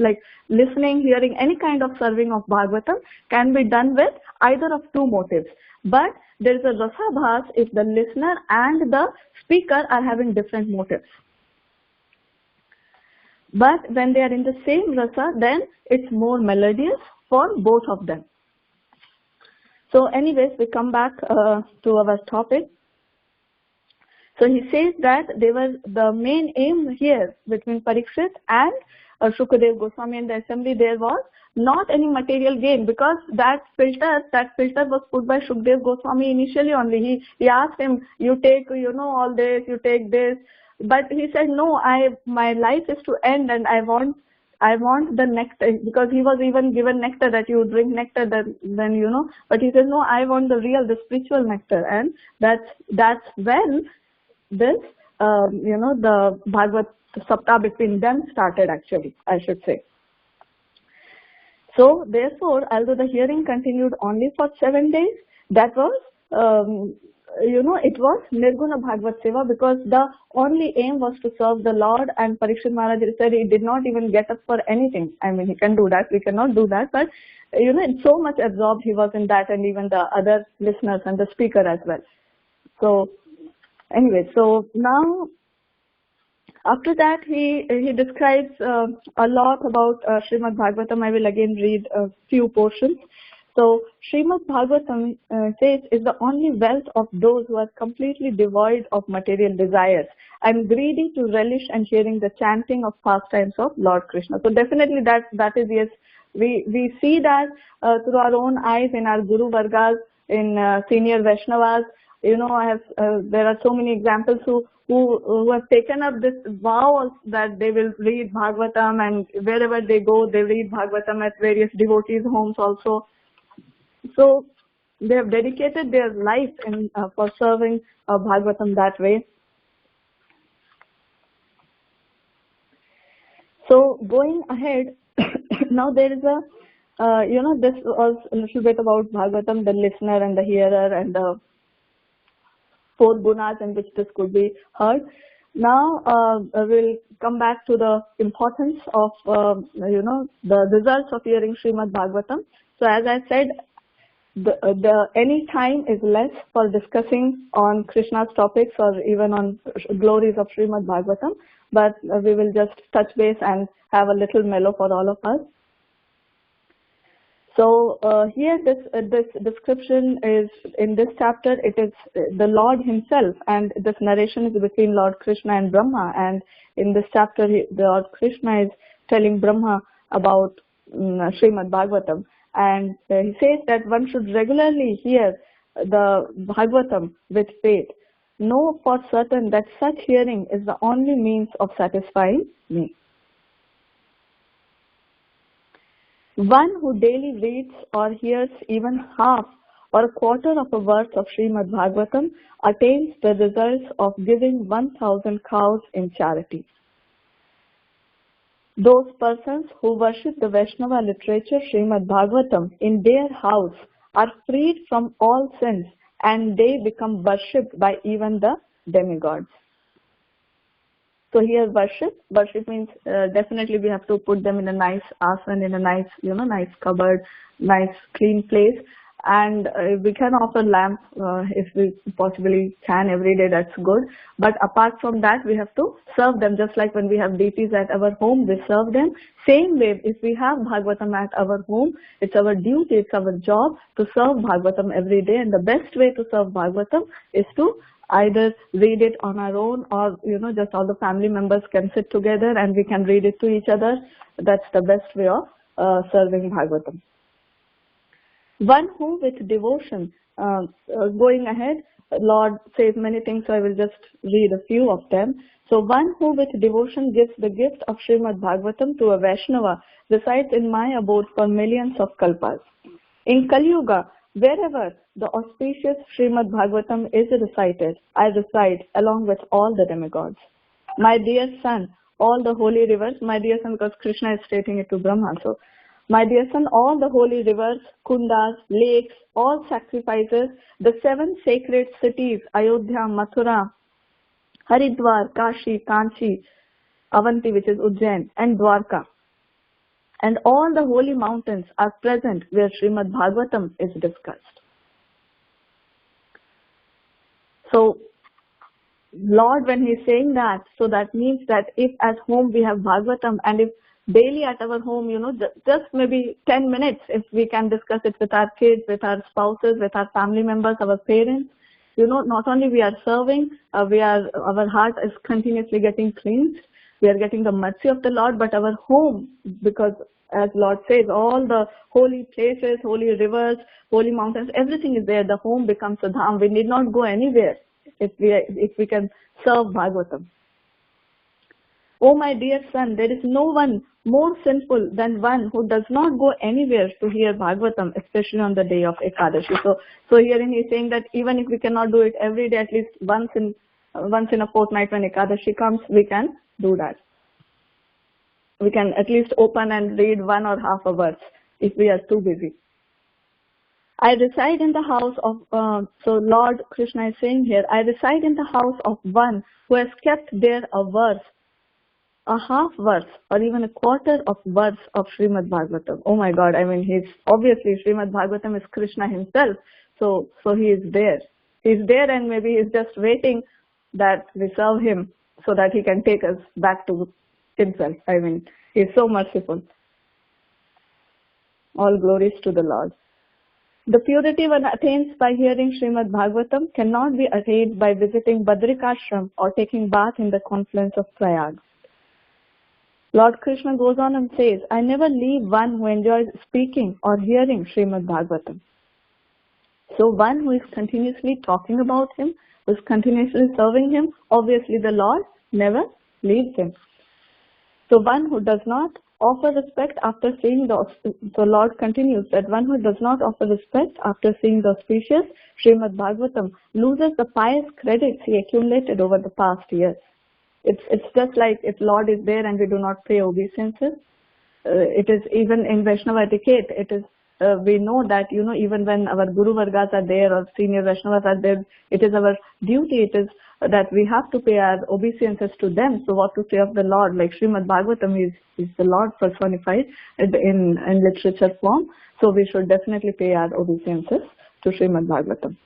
listening, hearing, any kind of serving of Bhagavatam can be done with either of two motives. But there is a rasabhas if the listener and the speaker are having different motives. But when they are in the same rasa, then it's more melodious for both of them. So anyways, we come back to our topic. So he says that the main aim here between Parikshit and Shukdev Goswami and the assembly, there was not any material gain, because that filter was put by Shukdev Goswami initially only. He asked him, you take, all this, you take this. But he said, no, my life is to end and I want the nectar, because he was even given nectar, that you drink nectar, then but he said, no, I want the spiritual nectar. And that's when this, the Bhagavad Saptah between them started, actually, I should say. So, therefore, although the hearing continued only for 7 days, that was, it was Nirguna Bhagavad Seva, because the only aim was to serve the Lord, and Parikshit Maharaj said he did not even get up for anything. I mean, he can do that, we cannot do that, but, so much absorbed he was in that, and even the other listeners and the speaker as well. So, anyway, so now, after that, he describes a lot about Srimad Bhagavatam. I will again read a few portions. So, Srimad Bhagavatam says is the only wealth of those who are completely devoid of material desires and greedy to relish and hearing the chanting of pastimes of Lord Krishna. So, definitely that is, yes, we see that through our own eyes in our Guru Vargas, in senior Vaishnavas. There are so many examples who have taken up this vow that they will read Bhagavatam, and wherever they go, they read Bhagavatam at various devotees' homes also. So they have dedicated their life for serving Bhagavatam that way. So going ahead, now there is a, this was a little bit about Bhagavatam, the listener and the hearer and the four gunas in which this could be heard. Now we'll come back to the importance of, the results of hearing Srimad Bhagavatam. So as I said, the any time is less for discussing on Krishna's topics or even on glories of Srimad Bhagavatam, but we will just touch base and have a little mellow for all of us. So here this description is in this chapter. It is the Lord himself, and this narration is between Lord Krishna and Brahma. And in this chapter, the Lord Krishna is telling Brahma about Srimad Bhagavatam, and he says that one should regularly hear the Bhagavatam with faith. Know for certain that such hearing is the only means of satisfying me. One who daily reads or hears even half or a quarter of a verse of Srimad Bhagavatam attains the results of giving 1,000 cows in charity. Those persons who worship the Vaishnava literature Srimad Bhagavatam in their house are freed from all sins, and they become worshipped by even the demigods. So here worship means definitely we have to put them in a nice asana, in a nice, nice cupboard, nice clean place. And we can offer lamp if we possibly can every day, that's good. But apart from that, we have to serve them, just like when we have deities at our home, we serve them. Same way, if we have Bhagavatam at our home, it's our duty, it's our job to serve Bhagavatam every day. And the best way to serve Bhagavatam is to either read it on our own, or just all the family members can sit together and we can read it to each other. That's the best way of serving Bhagavatam. One who with devotion, going ahead, Lord says many things, so I will just read a few of them. So one who with devotion gives the gift of Srimad Bhagavatam to a Vaishnava resides in my abode for millions of kalpas. In Kali Yuga, wherever the auspicious Srimad Bhagavatam is recited, I reside along with all the demigods. My dear son, all the holy rivers, my dear son because Krishna is stating it to Brahma, so my dear son, all the holy rivers, kundas, lakes, all sacrifices, the 7 sacred cities, Ayodhya, Mathura, Haridwar, Kashi, Kanchi, Avanti, which is Ujjain, and Dwarka, and all the holy mountains are present where Srimad Bhagavatam is discussed. So, Lord, when he's saying that, so that means that if at home we have Bhagavatam, and if daily at our home, just maybe 10 minutes, if we can discuss it with our kids, with our spouses, with our family members, our parents, not only we are serving, our heart is continuously getting cleansed, we are getting the mercy of the Lord, but our home, because as Lord says, all the holy places, holy rivers, holy mountains, everything is there. The home becomes a dham. We need not go anywhere if we can serve Bhagavatam. Oh my dear son, there is no one more sinful than one who does not go anywhere to hear Bhagavatam, especially on the day of Ekadashi. So herein he is saying that even if we cannot do it every day, at least once in a fortnight when Ekadashi comes, we can do that. We can at least open and read one or half a verse if we are too busy. I reside in the house of, so Lord Krishna is saying here, I reside in the house of one who has kept there a verse, a half verse, or even a quarter of verse of Srimad Bhagavatam. Oh my God, he's obviously, Srimad Bhagavatam is Krishna himself, so he is there. He's there, and maybe he's just waiting that we serve him so that he can take us back to himself. He's so merciful. All glories to the Lord. The purity one attains by hearing Srimad Bhagavatam cannot be attained by visiting Badrikashram or taking bath in the confluence of Prayag. Lord Krishna goes on and says, I never leave one who enjoys speaking or hearing Srimad Bhagavatam. So one who is continuously talking about him, who is continuously serving him, obviously the Lord never leaves him. So one who does not offer respect after seeing the Lord continues that one who does not offer respect after seeing the auspicious Srimad Bhagavatam loses the pious credits he accumulated over the past years. It's just like if Lord is there and we do not pay obeisances. It is even in Vaishnava etiquette. It is we know that even when our Guru Vargas are there or senior Vaishnavas are there, it is our duty. It is that we have to pay our obeisances to them. So what to say of the Lord? Like Srimad Bhagavatam is the Lord personified in literature form. So we should definitely pay our obeisances to Srimad Bhagavatam.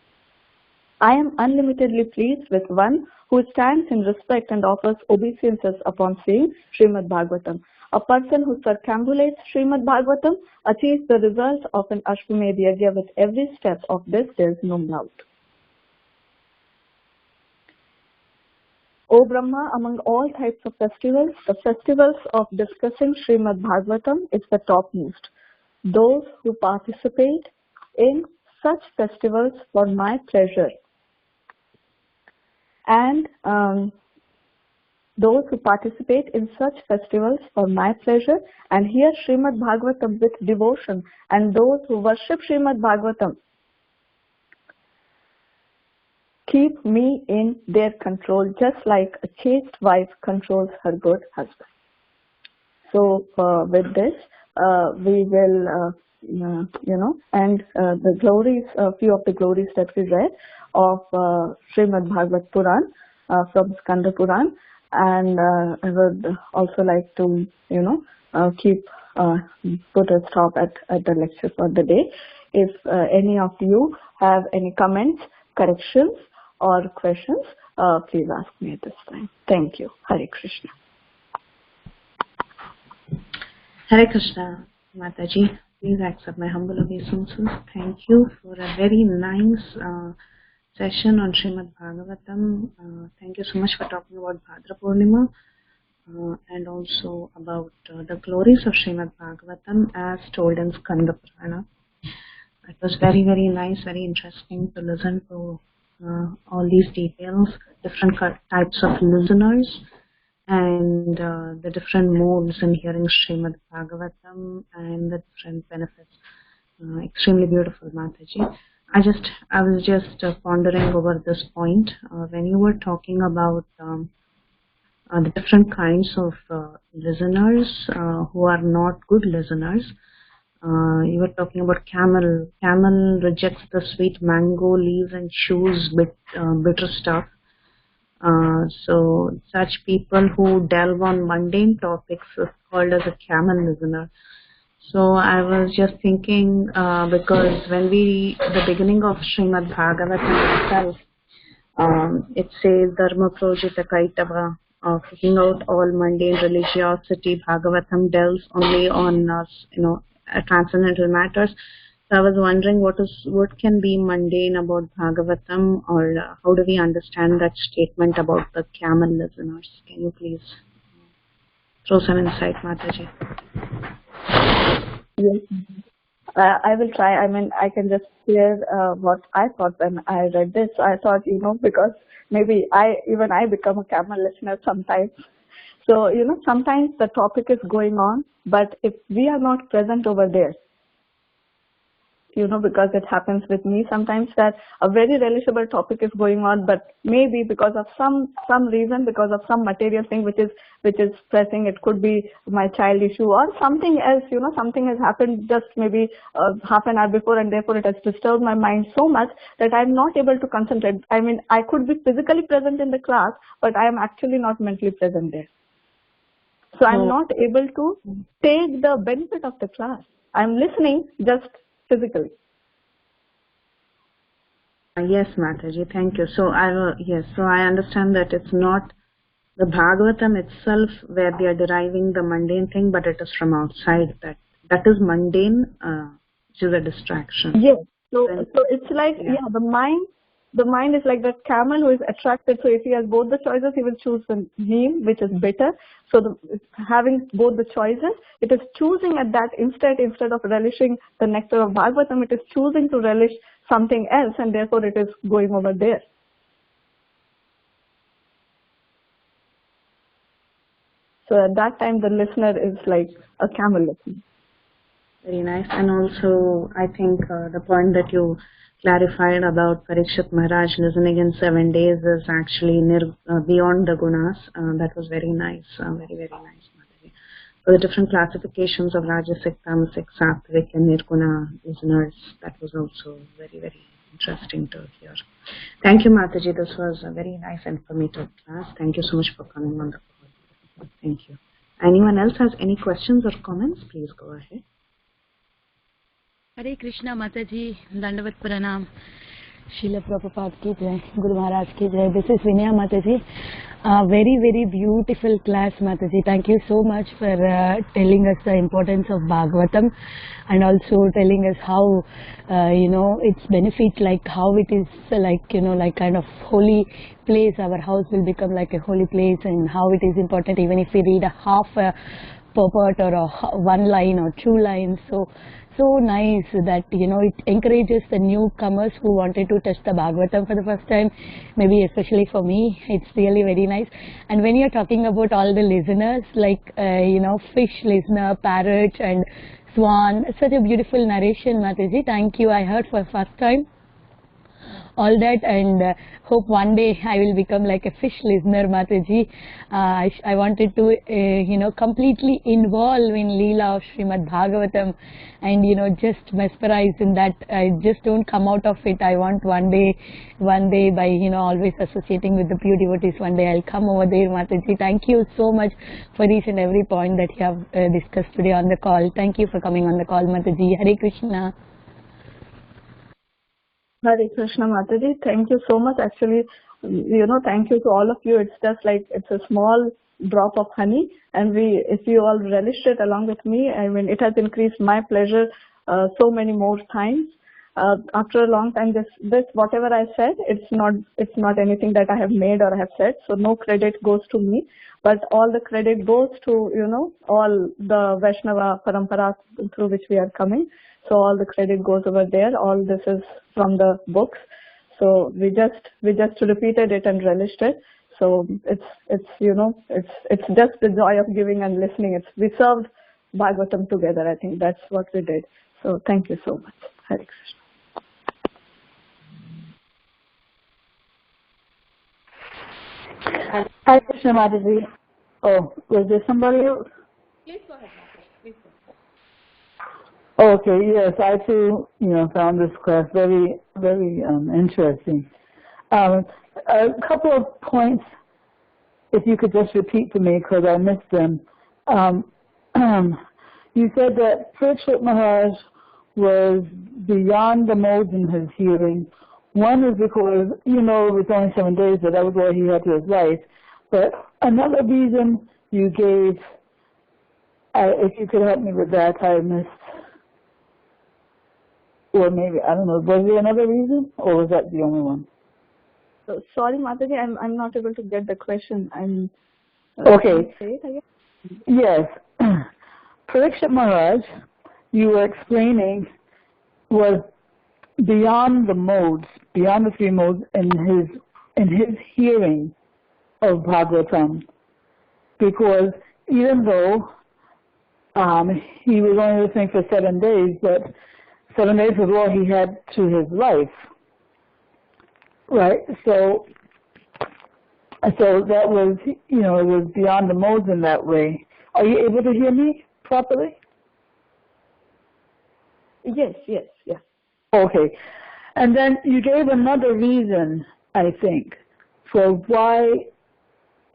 I am unlimitedly pleased with one who stands in respect and offers obeisances upon seeing Srimad Bhagavatam. A person who circumambulates Srimad Bhagavatam achieves the result of an Ashwamedh Yajna with every step of this, there is no doubt. O Brahma, among all types of festivals, the festivals of discussing Srimad Bhagavatam is the topmost. Those who participate in such festivals for my pleasure and those who participate in such festivals for my pleasure and hear Srimad Bhagavatam with devotion, and those who worship Srimad Bhagavatam keep me in their control, just like a chaste wife controls her good husband. So with this, we will, and the glories, a few of the glories that we read of Srimad Bhagavat Puran from Skanda Puran, and I would also like to, put a stop at the lecture for the day. If any of you have any comments, corrections, or questions, please ask me at this time. Thank you. Hare Krishna. Hare Krishna, Mataji. Please accept my humble obeisances. Thank you for a very nice session on Srimad Bhagavatam. Thank you so much for talking about Bhadra Purnima and also about the glories of Srimad Bhagavatam as told in Skanda Purana. It was very, very nice, very interesting to listen to all these details, different types of listeners, and the different modes in hearing Srimad Bhagavatam and the different benefits. Extremely beautiful, Mataji. I was just pondering over this point when you were talking about the different kinds of listeners who are not good listeners. You were talking about camel. Camel rejects the sweet mango leaves and chews bitter stuff. So such people who delve on mundane topics is called as a camel listener. So I was just thinking because when the beginning of Srimad Bhagavatam itself, it says Dharma Projita Kaitava, kicking out all mundane religiosity. Bhagavatam delves only on transcendental matters. So I was wondering what can be mundane about Bhagavatam, or how do we understand that statement about the camel listeners? Can you please throw some insight, Mataji? Yes. I will try. I mean, I can just share what I thought when I read this. I thought, because maybe I become a camel listener sometimes. So, sometimes the topic is going on, but if we are not present over there, because it happens with me sometimes that a very relishable topic is going on, but maybe because of some reason, because of some material thing which is pressing, it could be my child issue or something else, something has happened just maybe half an hour before, and therefore it has disturbed my mind so much that I'm not able to concentrate. I mean, I could be physically present in the class, but I am actually not mentally present there. So I'm not able to take the benefit of the class. I'm listening just physically. Yes, Mataji, thank you. So I understand that it's not the Bhagavatam itself where they are deriving the mundane thing, but it is from outside that is mundane, which is a distraction. Yes. So it's like the mind is like that camel who is attracted. So if he has both the choices, he will choose the neem, which is bitter. So having both the choices, it is choosing at that instead of relishing the nectar of Bhagavatam, it is choosing to relish something else, and therefore it is going over there. So at that time, the listener is like a camel listener. Very nice. And also, I think the point that you clarified about Parikshit Maharaj listening in 7 days is actually beyond the gunas. That was very nice. Very, very nice, Mataji. So the different classifications of Rajasic, Tamasic, Sattvic, and Nirguna listeners, that was also very, very interesting to hear. Thank you, Mataji. This was a very nice informative class. Thank you so much for coming on the call. Thank you. Anyone else has any questions or comments? Please go ahead. हरे कृष्णा माता जी दंडवत प्रणाम Srila Prabhupada ki jai, Guru Maharaj ki jai. This is Vinaya Mataji. Very, very beautiful class, Mataji. Thank you so much for telling us the importance of Bhagavatam and also telling us how, its benefits, like how it is like, like kind of holy place. Our house will become like a holy place, and how it is important even if we read a half a purport or one line or 2 lines. So nice that it encourages the newcomers who wanted to touch the Bhagavatam for the first time. Maybe especially for me, it's really very nice. And when you're talking about all the listeners, like fish listener, parrot, and swan, such a beautiful narration, Mataji. Thank you. I heard for the first time all that, and hope one day I will become like a fish listener, Mataji. I wanted to, completely involve in Lila of Srimad Bhagavatam, and just mesmerize in that. I just don't come out of it. I want one day by always associating with the pure devotees. One day I'll come over there, Mataji. Thank you so much for each and every point that you have discussed today on the call. Thank you for coming on the call, Mataji. Hare Krishna. Hare Krishna, Mataji. Thank you so much. Actually, thank you to all of you. It's just like it's a small drop of honey, and if you all relished it along with me, I mean, it has increased my pleasure so many more times. After a long time, this whatever I said, it's not anything that I have made or I have said. So no credit goes to me, but all the credit goes to all the Vaishnava parampara through which we are coming. So all the credit goes over there. All this is from the books. So we just repeated it and relished it. So it's just the joy of giving and listening. We served Bhagavatam together. I think that's what we did. So thank you so much. Hare Krishna. Hare Krishna, Mataji. Oh, was there somebody else? Please go ahead, Mataji. Please go ahead. Okay, yes, I too, found this class very, very interesting. A couple of points, if you could just repeat to me, because I missed them. You said that Parikshit Maharaj was beyond the modes in his hearing. One is because, it was only 7 days, but that was all he had to his life. But another reason you gave, if you could help me with that, I missed. Or maybe, I don't know, was there another reason, or was that the only one? So, sorry, Mataji, I'm not able to get the question. Okay. Say it again? Yes. Parikshit Maharaj, you were explaining, was beyond the modes, beyond the 3 modes in his hearing of Bhagavatam, because even though he was only listening for 7 days, but 7 days was all he had to his life, right? So that was, it was beyond the modes in that way. Are you able to hear me properly? Yes. Okay. And then you gave another reason, I think, for why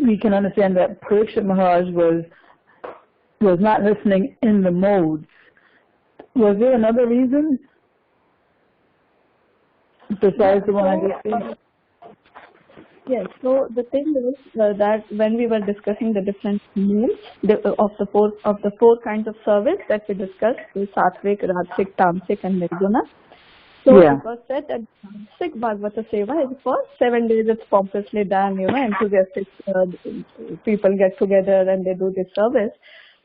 we can understand that Parikshit Maharaj was not listening in the modes. Was there another reason besides the one I just gave? Yes. So the thing is that when we were discussing the different modes of the four kinds of service that we discussed, the Sattvic, Rajasic, Tamasic, and Nirguna. So it was said that Rajasic Bhagavata Seva is for 7 days. It's pompously done, enthusiastic people get together and they do this service.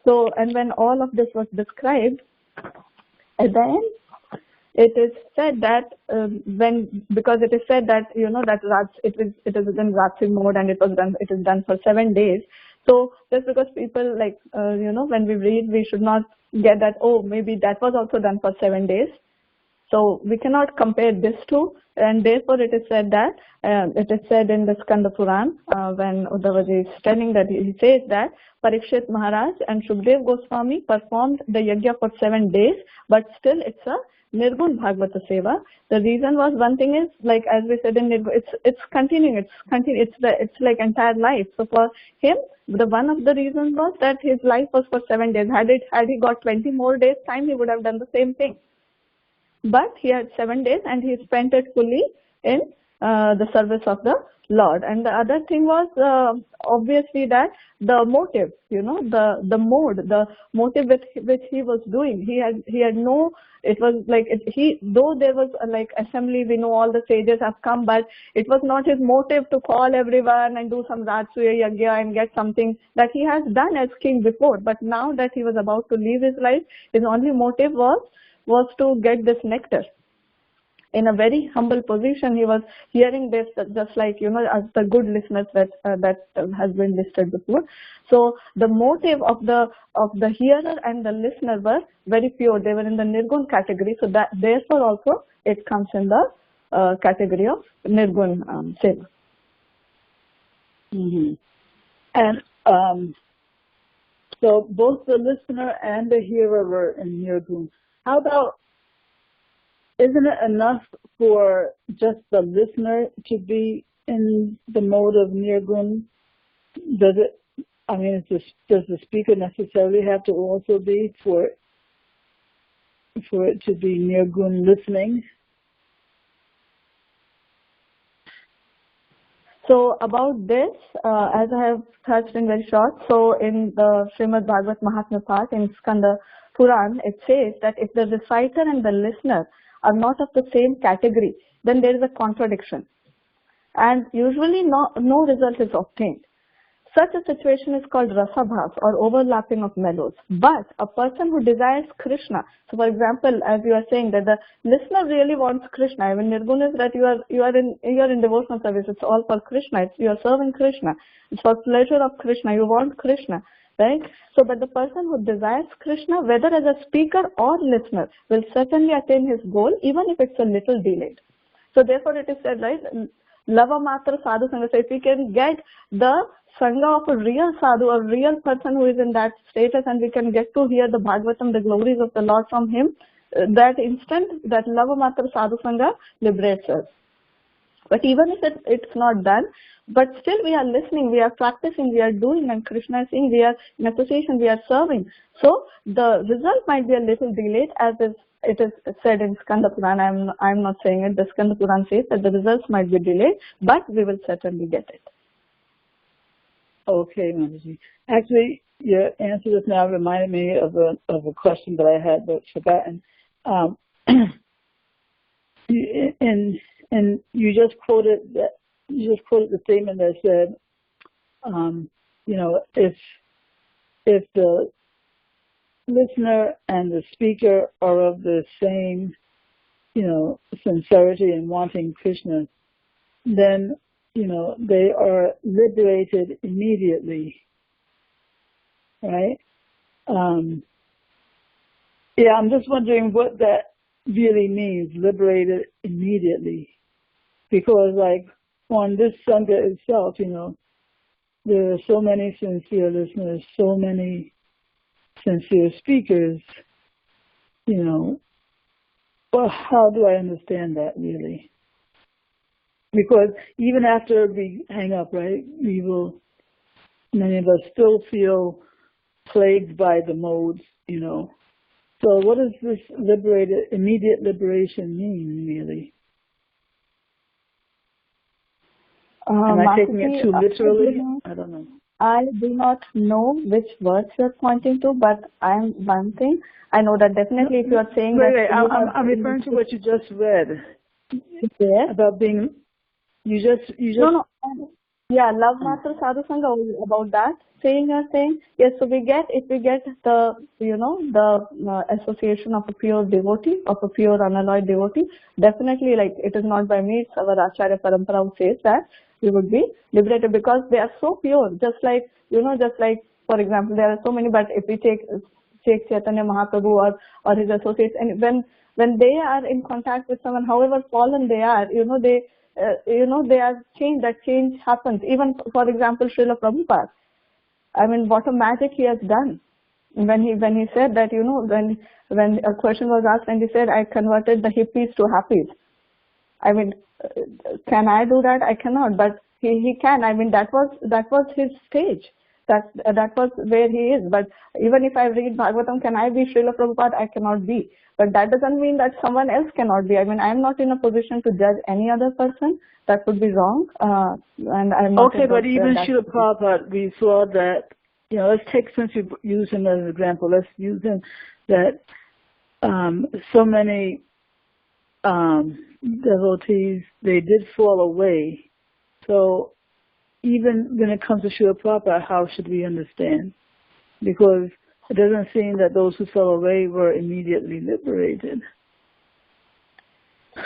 So, and when all of this was described, at the end, it is said that because it is said that that it is in Rajasic mode and it is done for 7 days. So just because people when we read, we should not get that, oh, maybe that was also done for 7 days. So we cannot compare this two, and therefore it is said that it is said in the Skanda Puran when Uddhavaji is telling that, he says that Parikshit Maharaj and Shukdev Goswami performed the yajna for 7 days, but still it's a Nirgun Bhagavata Seva. The reason was, one thing is, like as we said in Nirgun, it's continuing, it's like entire life. So for him, one of the reasons was that his life was for 7 days. Had he got 20 more days time, he would have done the same thing. But he had 7 days and he spent it fully in the service of the Lord. And the other thing was obviously that the motive, the mode, the motive with which he was doing. He had no. It was like though there was like assembly, we know all the sages have come, but it was not his motive to call everyone and do some Rajsuya Yagya and get something that he has done as king before. But now that he was about to leave his life, his only motive was to get this nectar. In a very humble position, he was hearing this, just like, as the good listeners that has been listed before. So the motive of the hearer and the listener were very pure. They were in the Nirgun category. So that therefore also it comes in the category of Nirgun Seva. Mm-hmm. And so both the listener and the hearer were in Nirgun. How about, isn't it enough for just the listener to be in the mode of Nirgun? Does the speaker necessarily have to also be for it to be Nirgun listening? So about this, as I have touched in very short, so in the Srimad Bhagavat Mahatmya part in Skanda Puran, it says that if the reciter and the listener are not of the same category, then there is a contradiction. And usually no result is obtained. Such a situation is called rasabhas, or overlapping of mellows. But a person who desires Krishna, so for example, as you are saying that the listener really wants Krishna. I mean, Nirgun is that you are in devotional service. It's all for Krishna. You are serving Krishna. It's for pleasure of Krishna. You want Krishna, right? So, but the person who desires Krishna, whether as a speaker or listener, will certainly attain his goal, even if it's a little delayed. So therefore it is said, right, lava matra sadhu sangha. So if we can get the sangha of a real sadhu, a real person who is in that status, and we can get to hear the Bhagavatam, the glories of the Lord from him, that instant, that lava matra sadhu sangha liberates us. But even if it's not done, but still we are listening, we are practicing, we are doing, and Krishna is saying we are in association, we are serving. So the result might be a little delayed, as it is said in Skanda Puran. I'm not saying it. The Skanda Puran says that the results might be delayed, but we will certainly get it. Okay, Mataji. Actually, your answer just now reminded me of a question that I had but forgotten. And you just quoted the statement that said, if the listener and the speaker are of the same, sincerity in wanting Krishna, then they are liberated immediately, right? Yeah, I'm just wondering what that really means, liberated immediately. Because like on this Sangha itself, there are so many sincere listeners, so many sincere speakers, well, how do I understand that really? Because even after we hang up, right, many of us still feel plagued by the modes, So what does this immediate liberation mean, really? Am I taking it too literally? I don't know. I do not know which words you're pointing to, but one thing I know that definitely if you are saying wait, I'm referring to what you just read. Yes. About being, you just. No. Yeah, love matra sadhu sangha, about that saying you're saying. Yes, so if we get the, the association of a pure devotee, of a pure unalloyed devotee, definitely, like, it is not by me, it's our Acharya Parampara who says that we would be liberated because they are so pure, just like, for example, there are so many, but if we take Chaitanya Mahaprabhu or his associates, and when they are in contact with someone, however fallen they are, they are changed. That change happens. Even for example, Srila Prabhupada. I mean, what a magic he has done. When he said that, when a question was asked and he said, I converted the hippies to happies. I mean, can I do that? I cannot, but he can. I mean, that was his stage. That was where he is. But even if I read Bhagavatam, can I be Srila Prabhupada? I cannot be. But that doesn't mean that someone else cannot be. I mean, I am not in a position to judge any other person. That would be wrong. And I'm not. Okay, but even Srila Prabhupada, we saw that. Let's take, since you use him as an example, let's use him that so many devotees, they did fall away. So even when it comes to Srila Prabhupada, how should we understand? Because it doesn't seem that those who fell away were immediately liberated.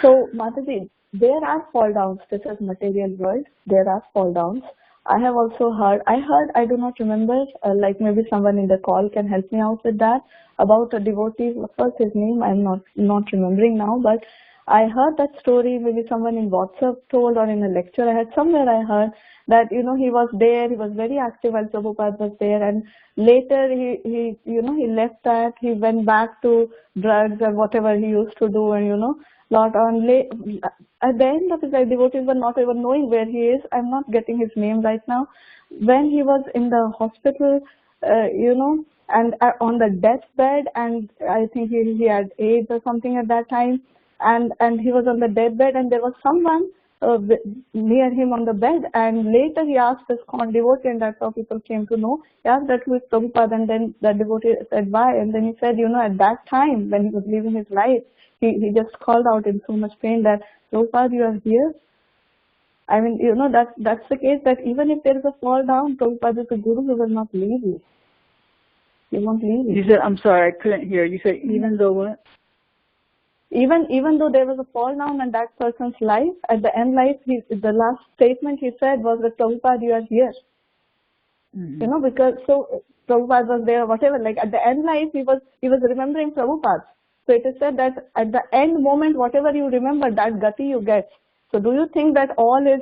So, Mataji, there are fall downs. This is material world. There are fall downs. I have also heard, I do not remember, like maybe someone in the call can help me out with that, about a devotee. Of course, his name I'm not remembering now, but I heard that story, maybe someone in WhatsApp told, or in a lecture I had somewhere. I heard that, he was there, he was very active while Prabhupada was there, and later he left that, he went back to drugs and whatever he used to do, and lot on at the end of his life, devotees were not even knowing where he is. I'm not getting his name right now. When he was in the hospital, and on the deathbed, and I think he had AIDS or something at that time, and he was on the deathbed, and there was someone near him on the bed, and later he asked this devotee, and that's how people came to know. He asked that who is Prabhupada, and then the devotee said why, and then he said, at that time when he was living his life, he just called out in so much pain that, Prabhupada, you are here. I mean, that's the case, that even if there is a fall down, Prabhupada is a guru who will not leave you. He won't leave you. You said, I'm sorry, I couldn't hear. You said, even though what? Even though there was a fall down in that person's life, at the end life, the last statement he said was that, Prabhupada, you are here. Mm-hmm. Because so Prabhupada was there or whatever, like at the end life, he was remembering Prabhupada. So it is said that at the end moment, whatever you remember, that gati you get. So do you think that all his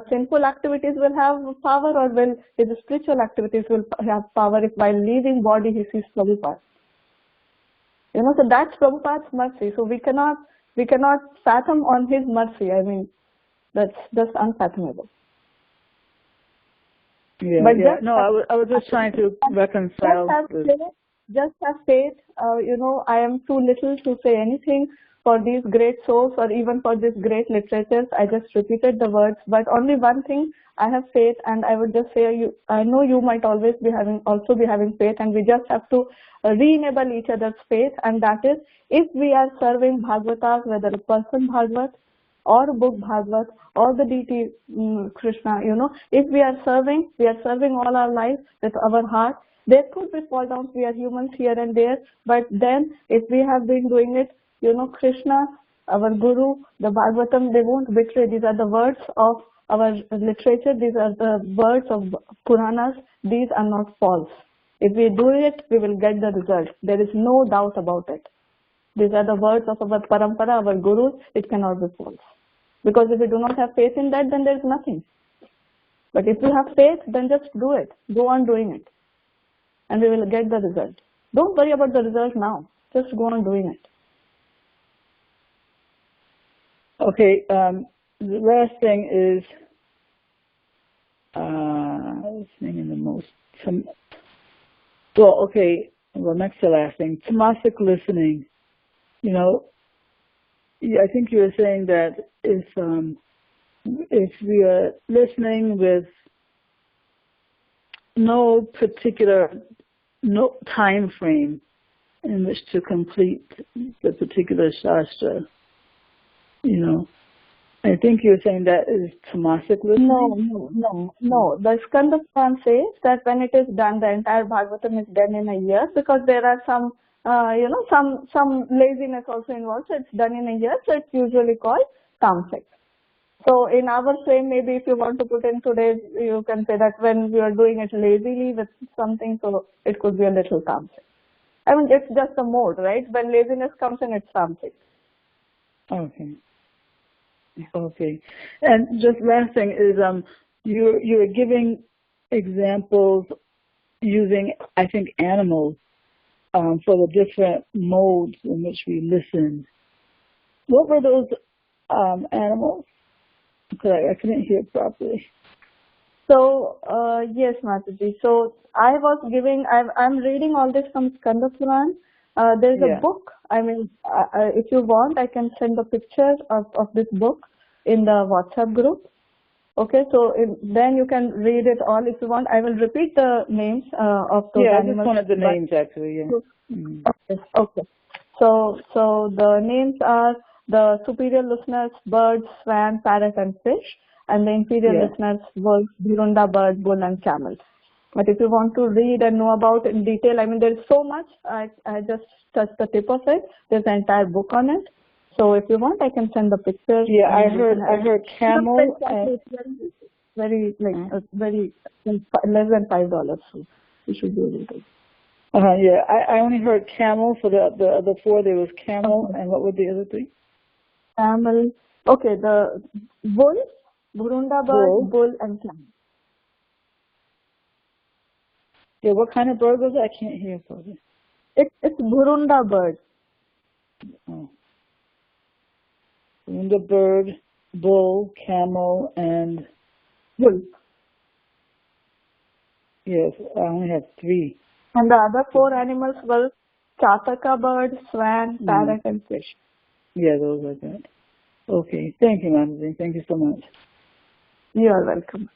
sinful activities will have power, or will his spiritual activities will have power if while leaving body he sees Prabhupada? So that's Prabhupada's mercy. So we cannot fathom on his mercy. I mean, that's just unfathomable. Yeah, but yeah. No, I was just trying to reconcile. Just have faith. I am too little to say anything for these great souls or even for these great literatures. I just repeated the words, but only one thing, I have faith, and I would just say, I know you might always be having faith, and we just have to re-enable each other's faith, and that is, if we are serving Bhagavatas, whether a person Bhagavat or a book Bhagavat or the deity Krishna, if we are serving all our life with our heart. There could be fall downs, we are humans here and there, but then if we have been doing it, Krishna, our Guru, the Bhagavatam, they won't betray. These are the words of our literature, these are the words of Puranas, these are not false. If we do it, we will get the result. There is no doubt about it. These are the words of our Parampara, our Gurus, it cannot be false. Because if we do not have faith in that, then there is nothing. But if you have faith, then just do it. Go on doing it. And we will get the result. Don't worry about the result now. Just go on doing it. Okay, the last thing is listening in the most. Next to last thing, tamasic listening. I think you were saying that if we are listening with no time frame in which to complete the particular shastra, I think you're saying that is tamasic listening? No. The Skanda Puran says that when it is done, the entire Bhagavatam is done in a year, because there are some laziness also involved, so it's done in a year, so it's usually called tamasic. So in our frame, maybe if you want to put in today, you can say that when we are doing it lazily with something, so it could be a little tamasic. I mean, it's just a mode, right? When laziness comes in, it's something. Okay. Okay. And just last thing is, you're giving examples using, I think, animals for the different modes in which we listen. What were those animals? Because I couldn't hear properly. So, yes, Mataji. So, I'm reading all this from Skanda Puran. There's a book. I mean, if you want, I can send a picture of this book in the WhatsApp group. Okay, so then you can read it all if you want. I will repeat the names of those animals. Yeah, I just wanted the names actually, yeah. Okay. So the names are the superior listeners, birds, swan, parrot, and fish, and the inferior listeners, wolf, Bhirunda bird, bull, and camel. But if you want to read and know about it in detail, I mean, there's so much. I just touched the tip of it. There's an entire book on it. So if you want, I can send the picture. Yeah, I heard camel. Very less than $5. So you should be able to. Yeah, I only heard camel for the other four. There was camel, and what were the other three? Camel. Okay, the bull, Bhirunda bird, bull, and camel. Yeah, what kind of bird was it? I can't hear properly. It's Bhirunda bird. Oh. Bhirunda bird, bull, camel, and bull. Yes, I only have three. And the other four animals were Chataka bird, swan, parrot, and fish. Yeah, those are good. Okay, thank you, Mataji. Thank you so much. You are welcome.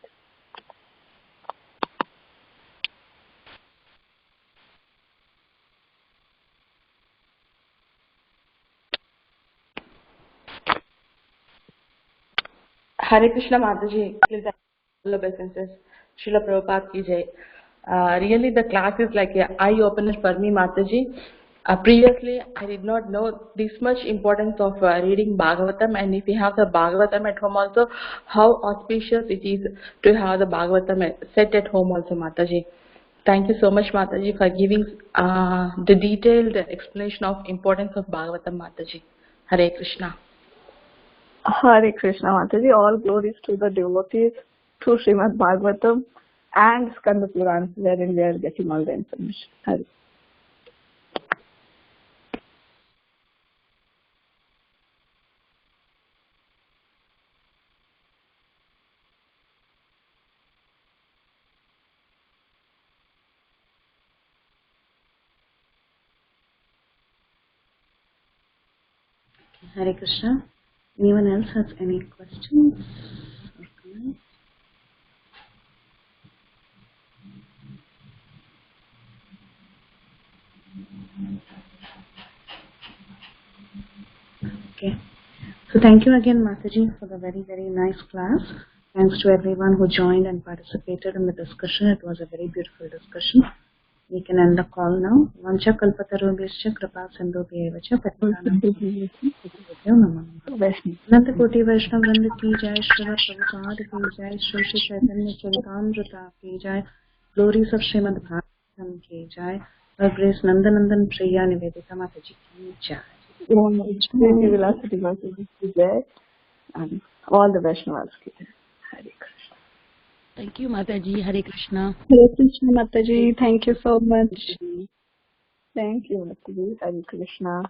Hare Krishna Mataji, please all obeisances. Srila Prabhupada ki jai. Really, the class is like an eye-opener for me, Mataji. Previously, I did not know this much importance of reading Bhagavatam, and if you have the Bhagavatam at home also, how auspicious it is to have the Bhagavatam set at home also, Mataji. Thank you so much, Mataji, for giving the detailed explanation of importance of Bhagavatam, Mataji. Hare Krishna. Hare Krishna, Mataji. All glories to the devotees, to Srimad Bhagavatam and Skanda Puran, wherein we are getting all the information. Hare. Hare Krishna. Anyone else has any questions or comments? Okay. So thank you again, Mataji, for the very, very nice class. Thanks to everyone who joined and participated in the discussion. It was a very beautiful discussion. We can end the call now. Vancha kalpatarubhyascha kripa sindhubhyeva patitanam Nanda Koti Vaishnav Vrinda ki jai, Srila Prabhupada ki jai, Shri Shri Caitanya Caritamrta ki jai, glories of Srimad Bhagavatam ki jai, Her Grace Nandanandan Priya Nivedita Mataji ki jai. And all the Vaishnavas. Hare Krishna. Thank you, Mataji. Hare Krishna. Hare Krishna, Mataji. Thank you so much. Thank you, Mataji. Hare Krishna.